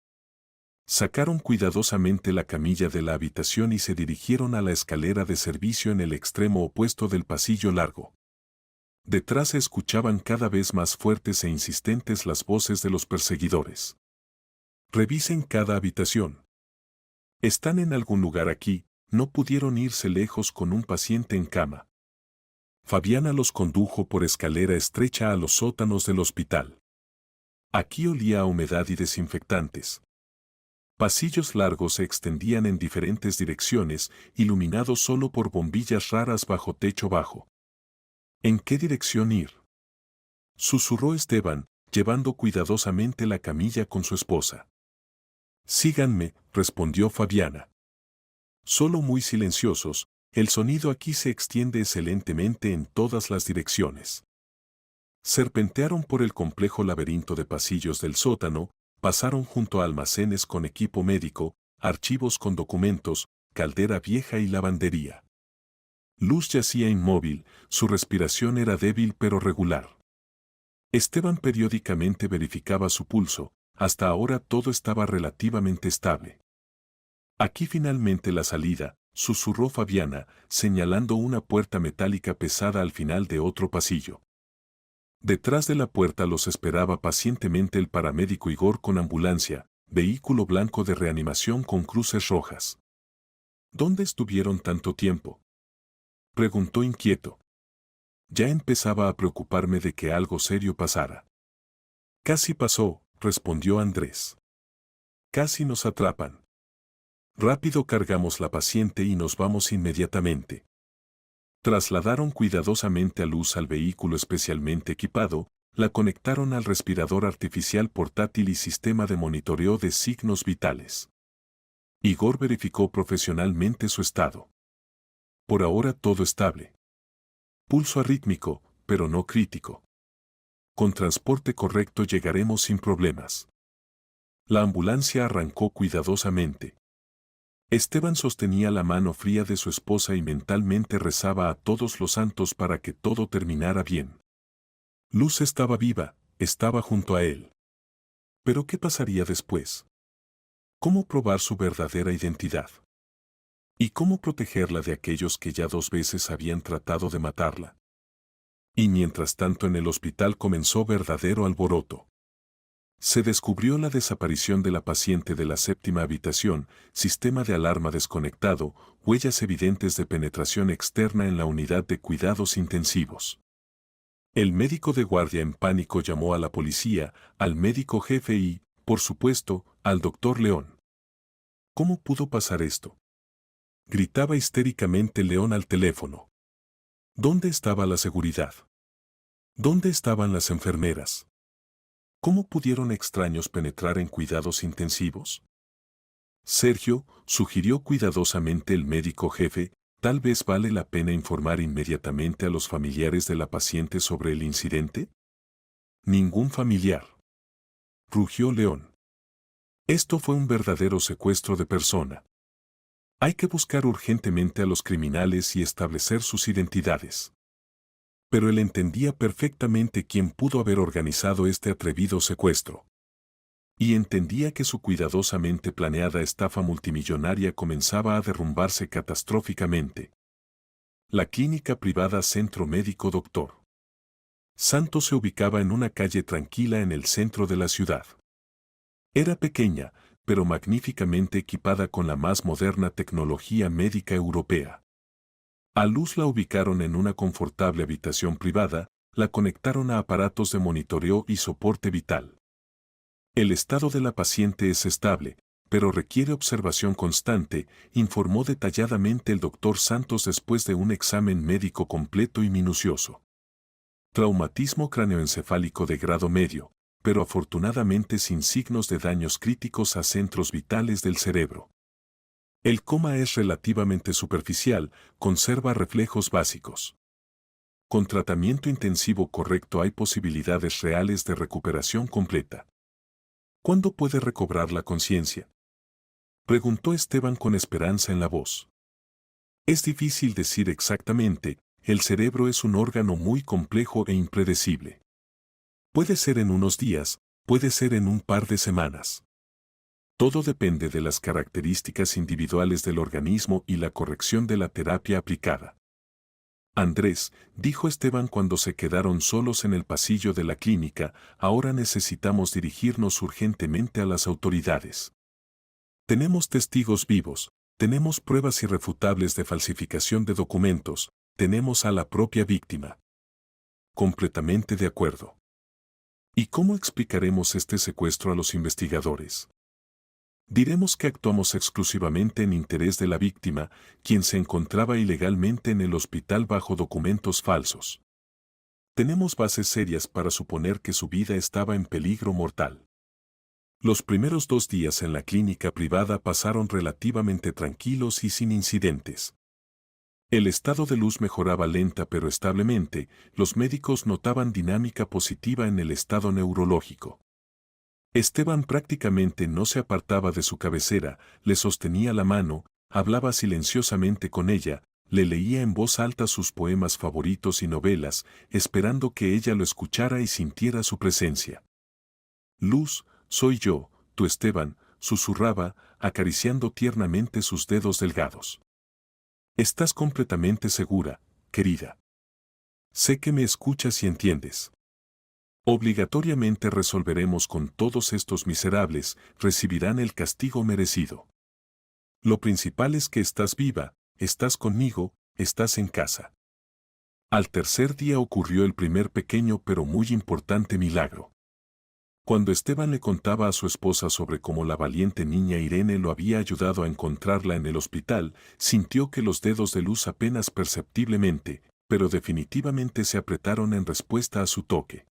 Sacaron cuidadosamente la camilla de la habitación y se dirigieron a la escalera de servicio en el extremo opuesto del pasillo largo. Detrás se escuchaban cada vez más fuertes e insistentes las voces de los perseguidores. Revisen cada habitación. Están en algún lugar aquí, no pudieron irse lejos con un paciente en cama. Fabiana los condujo por escalera estrecha a los sótanos del hospital. Aquí olía a humedad y desinfectantes. Pasillos largos se extendían en diferentes direcciones, iluminados solo por bombillas raras bajo techo bajo. ¿En qué dirección ir? Susurró Esteban, llevando cuidadosamente la camilla con su esposa. Síganme, respondió Fabiana. Solo muy silenciosos, el sonido aquí se extiende excelentemente en todas las direcciones. Serpentearon por el complejo laberinto de pasillos del sótano, pasaron junto a almacenes con equipo médico, archivos con documentos, caldera vieja y lavandería. Luz yacía inmóvil, su respiración era débil pero regular. Esteban periódicamente verificaba su pulso, hasta ahora todo estaba relativamente estable. Aquí finalmente la salida, susurró Fabiana, señalando una puerta metálica pesada al final de otro pasillo. Detrás de la puerta los esperaba pacientemente el paramédico Igor con ambulancia, vehículo blanco de reanimación con cruces rojas. ¿Dónde estuvieron tanto tiempo?, preguntó inquieto. Ya empezaba a preocuparme de que algo serio pasara. Casi pasó, respondió Andrés. Casi nos atrapan. Rápido cargamos la paciente y nos vamos inmediatamente. Trasladaron cuidadosamente a Luz al vehículo especialmente equipado, la conectaron al respirador artificial portátil y sistema de monitoreo de signos vitales. Igor verificó profesionalmente su estado. Por ahora todo estable. Pulso arrítmico, pero no crítico. Con transporte correcto llegaremos sin problemas. La ambulancia arrancó cuidadosamente. Esteban sostenía la mano fría de su esposa y mentalmente rezaba a todos los santos para que todo terminara bien. Luz estaba viva, estaba junto a él. Pero ¿qué pasaría después? ¿Cómo probar su verdadera identidad? ¿Y cómo protegerla de aquellos que ya 2 veces habían tratado de matarla? Y mientras tanto en el hospital comenzó verdadero alboroto. Se descubrió la desaparición de la paciente de la 7ª habitación, sistema de alarma desconectado, huellas evidentes de penetración externa en la unidad de cuidados intensivos. El médico de guardia en pánico llamó a la policía, al médico jefe y, por supuesto, al doctor León. ¿Cómo pudo pasar esto? Gritaba histéricamente León al teléfono. ¿Dónde estaba la seguridad? ¿Dónde estaban las enfermeras? ¿Cómo pudieron extraños penetrar en cuidados intensivos? Sergio, sugirió cuidadosamente el médico jefe, tal vez vale la pena informar inmediatamente a los familiares de la paciente sobre el incidente. Ningún familiar. Rugió León. Esto fue un verdadero secuestro de persona. Hay que buscar urgentemente a los criminales y establecer sus identidades. Pero él entendía perfectamente quién pudo haber organizado este atrevido secuestro. Y entendía que su cuidadosamente planeada estafa multimillonaria comenzaba a derrumbarse catastróficamente. La clínica privada Centro Médico Dr. Santos se ubicaba en una calle tranquila en el centro de la ciudad. Era pequeña, pero magníficamente equipada con la más moderna tecnología médica europea. A Luz la ubicaron en una confortable habitación privada, la conectaron a aparatos de monitoreo y soporte vital. El estado de la paciente es estable, pero requiere observación constante, informó detalladamente el doctor Santos después de un examen médico completo y minucioso. Traumatismo cráneoencefálico de grado medio, pero afortunadamente sin signos de daños críticos a centros vitales del cerebro. El coma es relativamente superficial, conserva reflejos básicos. Con tratamiento intensivo correcto hay posibilidades reales de recuperación completa. ¿Cuándo puede recobrar la conciencia? Preguntó Esteban con esperanza en la voz. Es difícil decir exactamente, el cerebro es un órgano muy complejo e impredecible. Puede ser en unos días, puede ser en un par de semanas. Todo depende de las características individuales del organismo y la corrección de la terapia aplicada. Andrés, dijo Esteban cuando se quedaron solos en el pasillo de la clínica, ahora necesitamos dirigirnos urgentemente a las autoridades. Tenemos testigos vivos, tenemos pruebas irrefutables de falsificación de documentos, tenemos a la propia víctima. Completamente de acuerdo. ¿Y cómo explicaremos este secuestro a los investigadores? Diremos que actuamos exclusivamente en interés de la víctima, quien se encontraba ilegalmente en el hospital bajo documentos falsos. Tenemos bases serias para suponer que su vida estaba en peligro mortal. Los primeros 2 días en la clínica privada pasaron relativamente tranquilos y sin incidentes. El estado de Luz mejoraba lenta pero establemente, los médicos notaban dinámica positiva en el estado neurológico. Esteban prácticamente no se apartaba de su cabecera, le sostenía la mano, hablaba silenciosamente con ella, le leía en voz alta sus poemas favoritos y novelas, esperando que ella lo escuchara y sintiera su presencia. Luz, soy yo, tu Esteban, susurraba, acariciando tiernamente sus dedos delgados. Estás completamente segura, querida. Sé que me escuchas y entiendes. Obligatoriamente resolveremos con todos estos miserables, recibirán el castigo merecido. Lo principal es que estás viva, estás conmigo, estás en casa. Al tercer día ocurrió el primer pequeño pero muy importante milagro. Cuando Esteban le contaba a su esposa sobre cómo la valiente niña Irene lo había ayudado a encontrarla en el hospital, sintió que los dedos de Luz apenas perceptiblemente, pero definitivamente se apretaron en respuesta a su toque.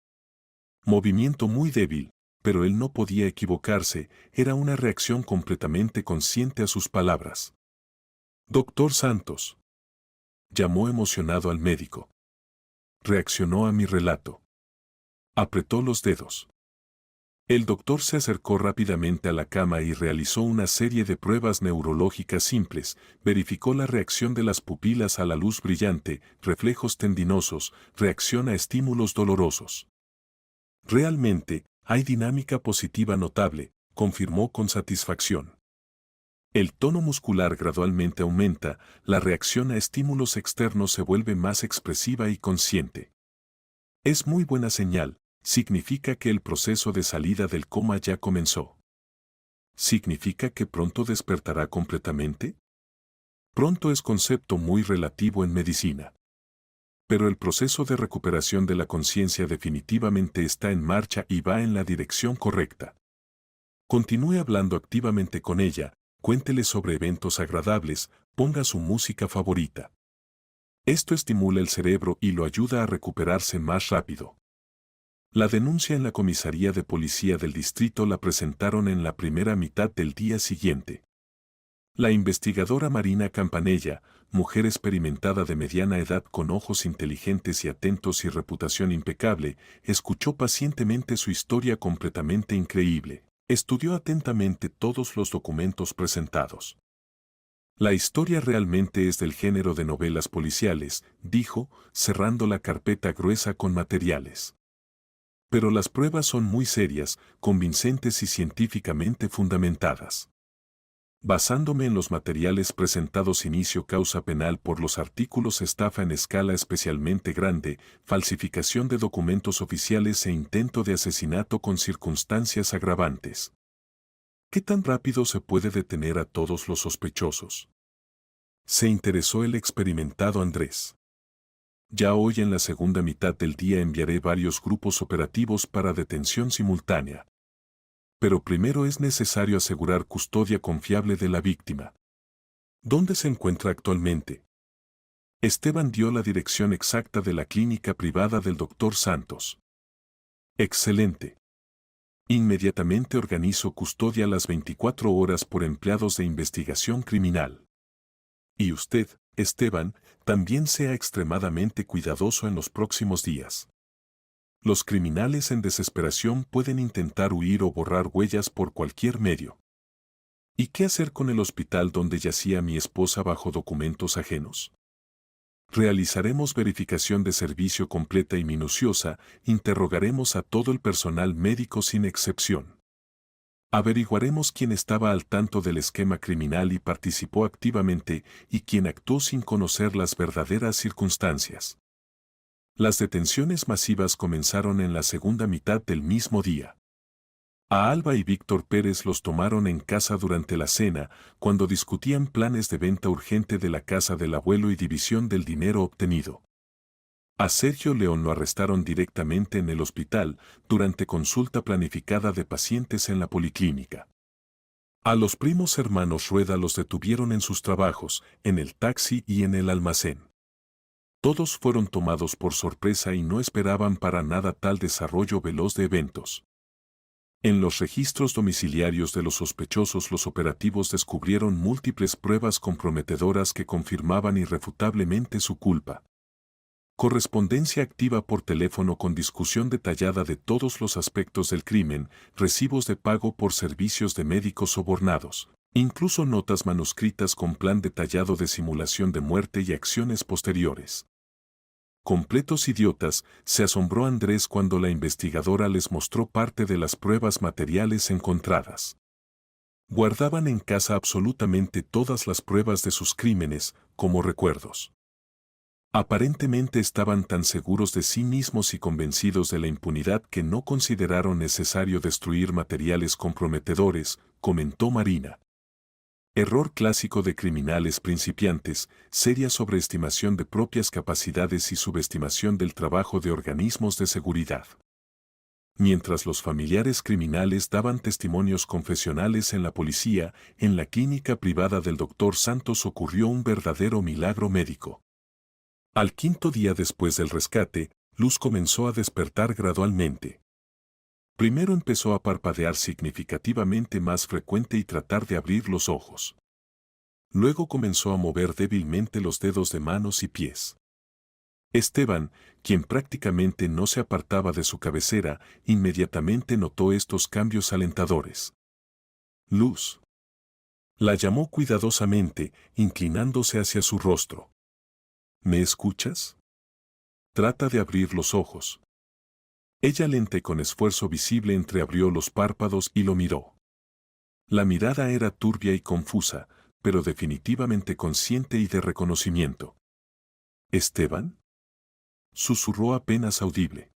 Movimiento muy débil, pero él no podía equivocarse, era una reacción completamente consciente a sus palabras. Doctor Santos. Llamó emocionado al médico. Reaccionó a mi relato. Apretó los dedos. El doctor se acercó rápidamente a la cama y realizó una serie de pruebas neurológicas simples, verificó la reacción de las pupilas a la luz brillante, reflejos tendinosos, reacción a estímulos dolorosos. Realmente, Hay dinámica positiva notable, confirmó con satisfacción. El tono muscular gradualmente aumenta, la reacción a estímulos externos se vuelve más expresiva y consciente. Es muy buena señal, significa que el proceso de salida del coma ya comenzó. ¿Significa que pronto despertará completamente? Pronto es concepto muy relativo en medicina. Pero el proceso de recuperación de la conciencia definitivamente está en marcha y va en la dirección correcta. Continúe hablando activamente con ella, cuéntele sobre eventos agradables, ponga su música favorita. Esto estimula el cerebro y lo ayuda a recuperarse más rápido. La denuncia en la comisaría de policía del distrito la presentaron en la primera mitad del día siguiente. La investigadora Marina Campanella, mujer experimentada de mediana edad con ojos inteligentes y atentos y reputación impecable, escuchó pacientemente su historia completamente increíble. Estudió atentamente todos los documentos presentados. La historia realmente es del género de novelas policiales, dijo, cerrando la carpeta gruesa con materiales. Pero las pruebas son muy serias, convincentes y científicamente fundamentadas. Basándome en los materiales presentados, inicio causa penal por los artículos estafa en escala especialmente grande, falsificación de documentos oficiales e intento de asesinato con circunstancias agravantes. ¿Qué tan rápido se puede detener a todos los sospechosos? Se interesó el experimentado Andrés. Ya hoy en la segunda mitad del día enviaré varios grupos operativos para detención simultánea. Pero primero es necesario asegurar custodia confiable de la víctima. ¿Dónde se encuentra actualmente? Esteban dio la dirección exacta de la clínica privada del Dr. Santos. Excelente. Inmediatamente organizo custodia las 24 horas por empleados de investigación criminal. Y usted, Esteban, también sea extremadamente cuidadoso en los próximos días. Los criminales en desesperación pueden intentar huir o borrar huellas por cualquier medio. ¿Y qué hacer con el hospital donde yacía mi esposa bajo documentos ajenos? Realizaremos verificación de servicio completa y minuciosa, interrogaremos a todo el personal médico sin excepción. Averiguaremos quién estaba al tanto del esquema criminal y participó activamente y quién actuó sin conocer las verdaderas circunstancias. Las detenciones masivas comenzaron en la segunda mitad del mismo día. A Alba y Víctor Pérez los tomaron en casa durante la cena, cuando discutían planes de venta urgente de la casa del abuelo y división del dinero obtenido. A Sergio León lo arrestaron directamente en el hospital, durante consulta planificada de pacientes en la policlínica. A los primos hermanos Rueda los detuvieron en sus trabajos, en el taxi y en el almacén. Todos fueron tomados por sorpresa y no esperaban para nada tal desarrollo veloz de eventos. En los registros domiciliarios de los sospechosos, los operativos descubrieron múltiples pruebas comprometedoras que confirmaban irrefutablemente su culpa. Correspondencia activa por teléfono con discusión detallada de todos los aspectos del crimen, recibos de pago por servicios de médicos sobornados, incluso notas manuscritas con plan detallado de simulación de muerte y acciones posteriores. Completos idiotas, se asombró Andrés cuando la investigadora les mostró parte de las pruebas materiales encontradas. Guardaban en casa absolutamente todas las pruebas de sus crímenes, como recuerdos. Aparentemente estaban tan seguros de sí mismos y convencidos de la impunidad que no consideraron necesario destruir materiales comprometedores, comentó Marina. Error clásico de criminales principiantes, seria sobreestimación de propias capacidades y subestimación del trabajo de organismos de seguridad. Mientras los familiares criminales daban testimonios confesionales en la policía, en la clínica privada del Dr. Santos ocurrió un verdadero milagro médico. Al quinto día después del rescate, Luz comenzó a despertar gradualmente. Primero empezó a parpadear significativamente más frecuente y tratar de abrir los ojos. Luego comenzó a mover débilmente los dedos de manos y pies. Esteban, quien prácticamente no se apartaba de su cabecera, inmediatamente notó estos cambios alentadores. Luz. La llamó cuidadosamente, inclinándose hacia su rostro. ¿Me escuchas? Trata de abrir los ojos. Ella lenta y con esfuerzo visible entreabrió los párpados y lo miró. La mirada era turbia y confusa, pero definitivamente consciente y de reconocimiento. ¿Esteban? Susurró apenas audible.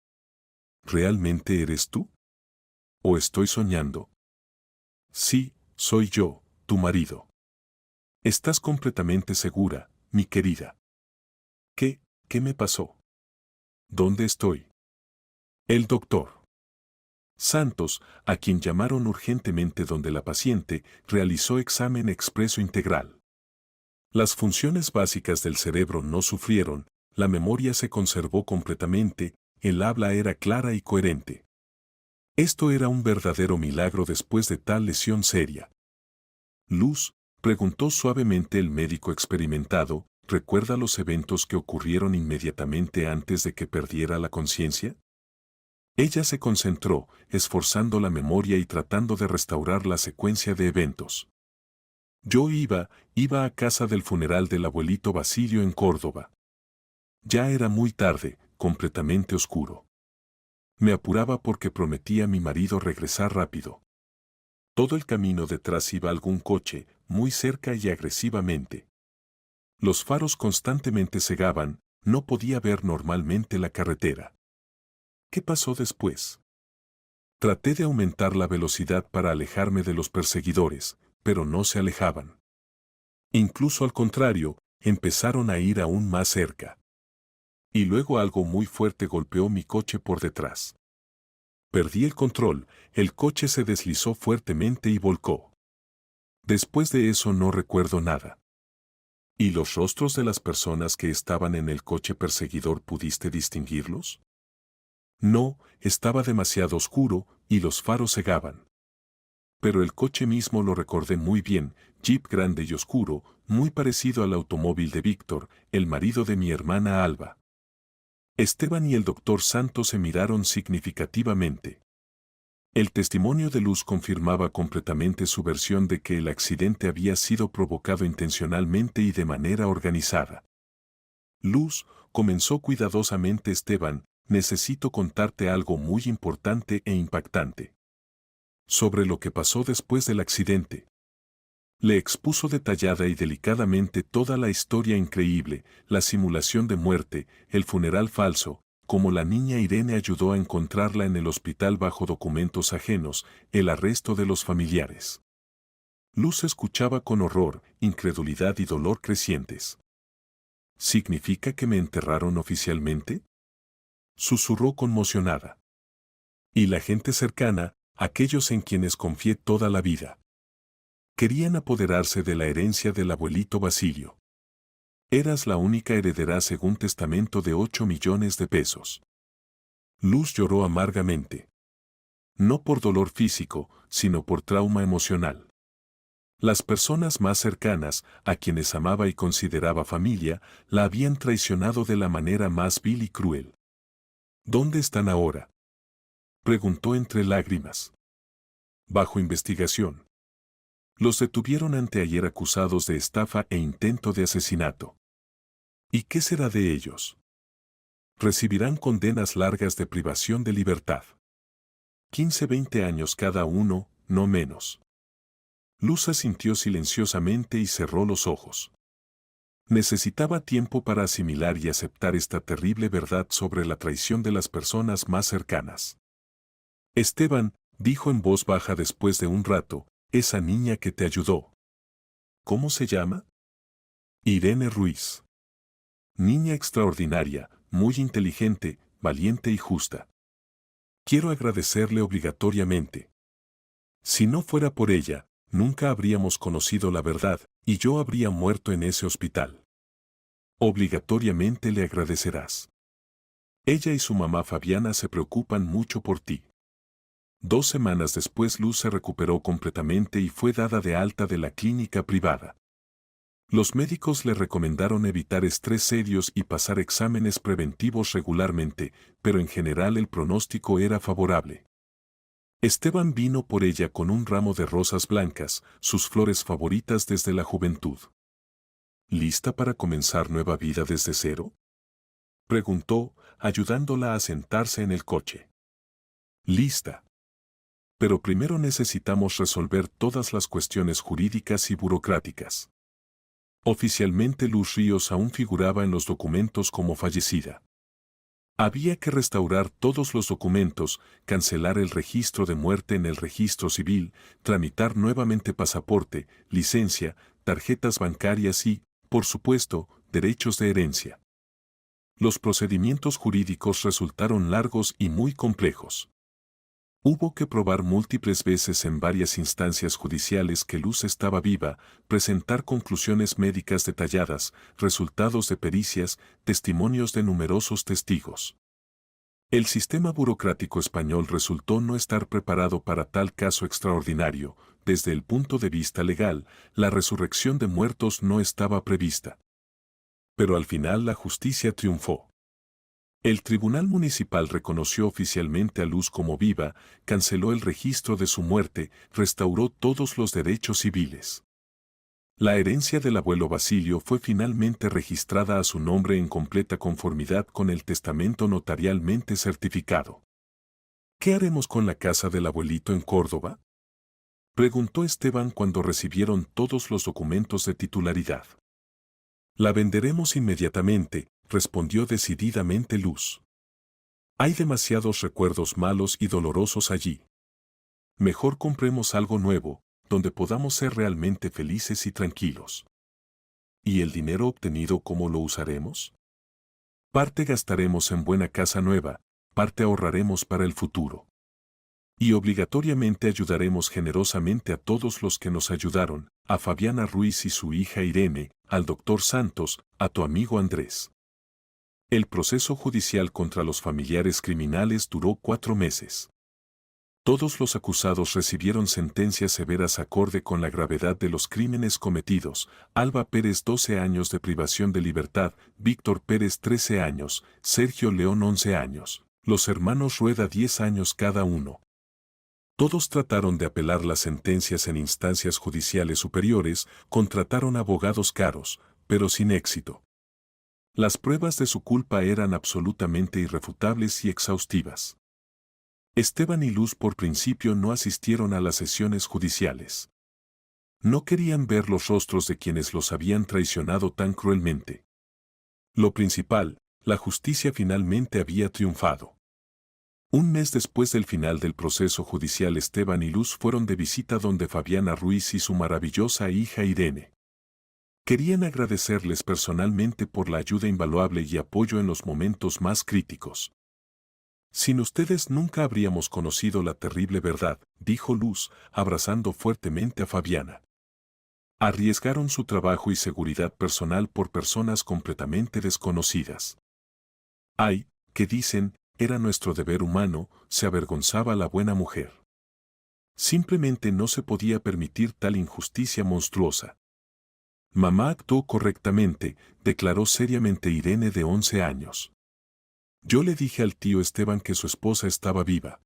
¿Realmente eres tú? ¿O estoy soñando? Sí, soy yo, tu marido. ¿Estás completamente segura, mi querida? ¿Qué me pasó? ¿Dónde estoy? El doctor Santos, a quien llamaron urgentemente donde la paciente, realizó examen expreso integral. Las funciones básicas del cerebro no sufrieron, la memoria se conservó completamente, el habla era clara y coherente. Esto era un verdadero milagro después de tal lesión seria. Luz, preguntó suavemente el médico experimentado, ¿recuerda los eventos que ocurrieron inmediatamente antes de que perdiera la conciencia? Ella se concentró, esforzando la memoria y tratando de restaurar la secuencia de eventos. Yo iba a casa del funeral del abuelito Basilio en Córdoba. Ya era muy tarde, completamente oscuro. Me apuraba porque prometí a mi marido regresar rápido. Todo el camino detrás iba algún coche, muy cerca y agresivamente. Los faros constantemente cegaban, no podía ver normalmente la carretera. ¿Qué pasó después? Traté de aumentar la velocidad para alejarme de los perseguidores, pero no se alejaban. Incluso al contrario, empezaron a ir aún más cerca. Y luego algo muy fuerte golpeó mi coche por detrás. Perdí el control, el coche se deslizó fuertemente y volcó. Después de eso no recuerdo nada. ¿Y los rostros de las personas que estaban en el coche perseguidor pudiste distinguirlos? No, estaba demasiado oscuro y los faros cegaban. Pero el coche mismo lo recordé muy bien, jeep grande y oscuro, muy parecido al automóvil de Víctor, el marido de mi hermana Alba. Esteban y el doctor Santos se miraron significativamente. El testimonio de Luz confirmaba completamente su versión de que el accidente había sido provocado intencionalmente y de manera organizada. Luz, comenzó cuidadosamente Esteban, necesito contarte algo muy importante e impactante. Sobre lo que pasó después del accidente. Le expuso detallada y delicadamente toda la historia increíble, la simulación de muerte, el funeral falso, cómo la niña Irene ayudó a encontrarla en el hospital bajo documentos ajenos, el arresto de los familiares. Luz escuchaba con horror, incredulidad y dolor crecientes. ¿Significa que me enterraron oficialmente? Susurró conmocionada. Y la gente cercana, aquellos en quienes confié toda la vida. Querían apoderarse de la herencia del abuelito Basilio. Eras la única heredera según testamento de 8 millones de pesos. Luz lloró amargamente. No por dolor físico, sino por trauma emocional. Las personas más cercanas, a quienes amaba y consideraba familia, la habían traicionado de la manera más vil y cruel. ¿Dónde están ahora? Preguntó entre lágrimas. Bajo investigación. Los detuvieron anteayer acusados de estafa e intento de asesinato. ¿Y qué será de ellos? Recibirán condenas largas de privación de libertad. 15-20 años cada uno, no menos. Luz asintió silenciosamente y cerró los ojos. Necesitaba tiempo para asimilar y aceptar esta terrible verdad sobre la traición de las personas más cercanas. Esteban, dijo en voz baja después de un rato, esa niña que te ayudó. ¿Cómo se llama? Irene Ruiz. Niña extraordinaria, muy inteligente, valiente y justa. Quiero agradecerle obligatoriamente. Si no fuera por ella, nunca habríamos conocido la verdad, y yo habría muerto en ese hospital. Obligatoriamente le agradecerás. Ella y su mamá Fabiana se preocupan mucho por ti. 2 semanas después Luz se recuperó completamente y fue dada de alta de la clínica privada. Los médicos le recomendaron evitar estrés serios y pasar exámenes preventivos regularmente, pero en general el pronóstico era favorable. Esteban vino por ella con un ramo de rosas blancas, sus flores favoritas desde la juventud. ¿Lista para comenzar nueva vida desde cero? Preguntó, ayudándola a sentarse en el coche. Lista. Pero primero necesitamos resolver todas las cuestiones jurídicas y burocráticas. Oficialmente Luz Ríos aún figuraba en los documentos como fallecida. Había que restaurar todos los documentos, cancelar el registro de muerte en el registro civil, tramitar nuevamente pasaporte, licencia, tarjetas bancarias y, por supuesto, derechos de herencia. Los procedimientos jurídicos resultaron largos y muy complejos. Hubo que probar múltiples veces en varias instancias judiciales que Luz estaba viva, presentar conclusiones médicas detalladas, resultados de pericias, testimonios de numerosos testigos. El sistema burocrático español resultó no estar preparado para tal caso extraordinario. Desde el punto de vista legal, la resurrección de muertos no estaba prevista. Pero al final la justicia triunfó. El Tribunal Municipal reconoció oficialmente a Luz como viva, canceló el registro de su muerte, restauró todos los derechos civiles. La herencia del abuelo Basilio fue finalmente registrada a su nombre en completa conformidad con el testamento notarialmente certificado. ¿Qué haremos con la casa del abuelito en Córdoba?, preguntó Esteban cuando recibieron todos los documentos de titularidad. La venderemos inmediatamente, respondió decididamente Luz. Hay demasiados recuerdos malos y dolorosos allí. Mejor compremos algo nuevo, donde podamos ser realmente felices y tranquilos. ¿Y el dinero obtenido cómo lo usaremos? Parte gastaremos en buena casa nueva, parte ahorraremos para el futuro. Y obligatoriamente ayudaremos generosamente a todos los que nos ayudaron, a Fabiana Ruiz y su hija Irene, al doctor Santos, a tu amigo Andrés. El proceso judicial contra los familiares criminales duró 4 meses. Todos los acusados recibieron sentencias severas acorde con la gravedad de los crímenes cometidos. Alba Pérez 12 años de privación de libertad, Víctor Pérez 13 años, Sergio León 11 años, los hermanos Rueda 10 años cada uno. Todos trataron de apelar las sentencias en instancias judiciales superiores, contrataron abogados caros, pero sin éxito. Las pruebas de su culpa eran absolutamente irrefutables y exhaustivas. Esteban y Luz por principio no asistieron a las sesiones judiciales. No querían ver los rostros de quienes los habían traicionado tan cruelmente. Lo principal, la justicia finalmente había triunfado. Un mes después del final del proceso judicial, Esteban y Luz fueron de visita donde Fabiana Ruiz y su maravillosa hija Irene. Querían agradecerles personalmente por la ayuda invaluable y apoyo en los momentos más críticos. Sin ustedes nunca habríamos conocido la terrible verdad, dijo Luz, abrazando fuertemente a Fabiana. Arriesgaron su trabajo y seguridad personal por personas completamente desconocidas. Ay, ¿qué dicen? Era nuestro deber humano, se avergonzaba la buena mujer. Simplemente no se podía permitir tal injusticia monstruosa. Mamá actuó correctamente, declaró seriamente Irene de 11 años. Yo le dije al tío Esteban que su esposa estaba viva.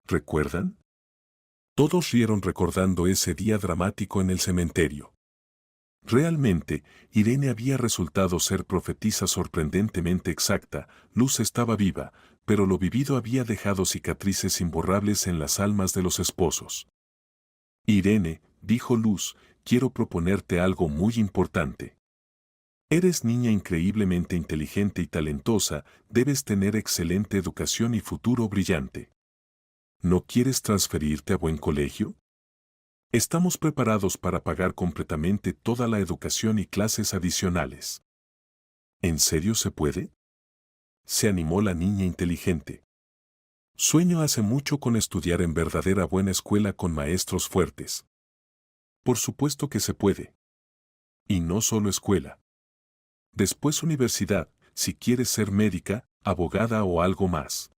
¿Recuerdan? Todos rieron recordando ese día dramático en el cementerio. Realmente, Irene había resultado ser profetisa sorprendentemente exacta. Luz estaba viva, pero lo vivido había dejado cicatrices imborrables en las almas de los esposos. Irene, dijo Luz, quiero proponerte algo muy importante. Eres niña increíblemente inteligente y talentosa, debes tener excelente educación y futuro brillante. ¿No quieres transferirte a buen colegio? Estamos preparados para pagar completamente toda la educación y clases adicionales. ¿En serio se puede? Se animó la niña inteligente. Sueño hace mucho con estudiar en verdadera buena escuela con maestros fuertes. Por supuesto que se puede. Y no solo escuela. Después universidad, si quieres ser médica, abogada o algo más.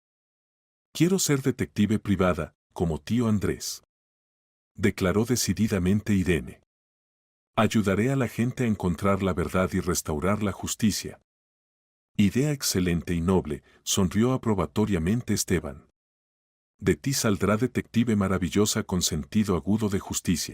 Quiero ser detective privada, como tío Andrés. Declaró decididamente Irene. Ayudaré a la gente a encontrar la verdad y restaurar la justicia. Idea excelente y noble, sonrió aprobatoriamente Esteban. De ti saldrá detective maravillosa con sentido agudo de justicia.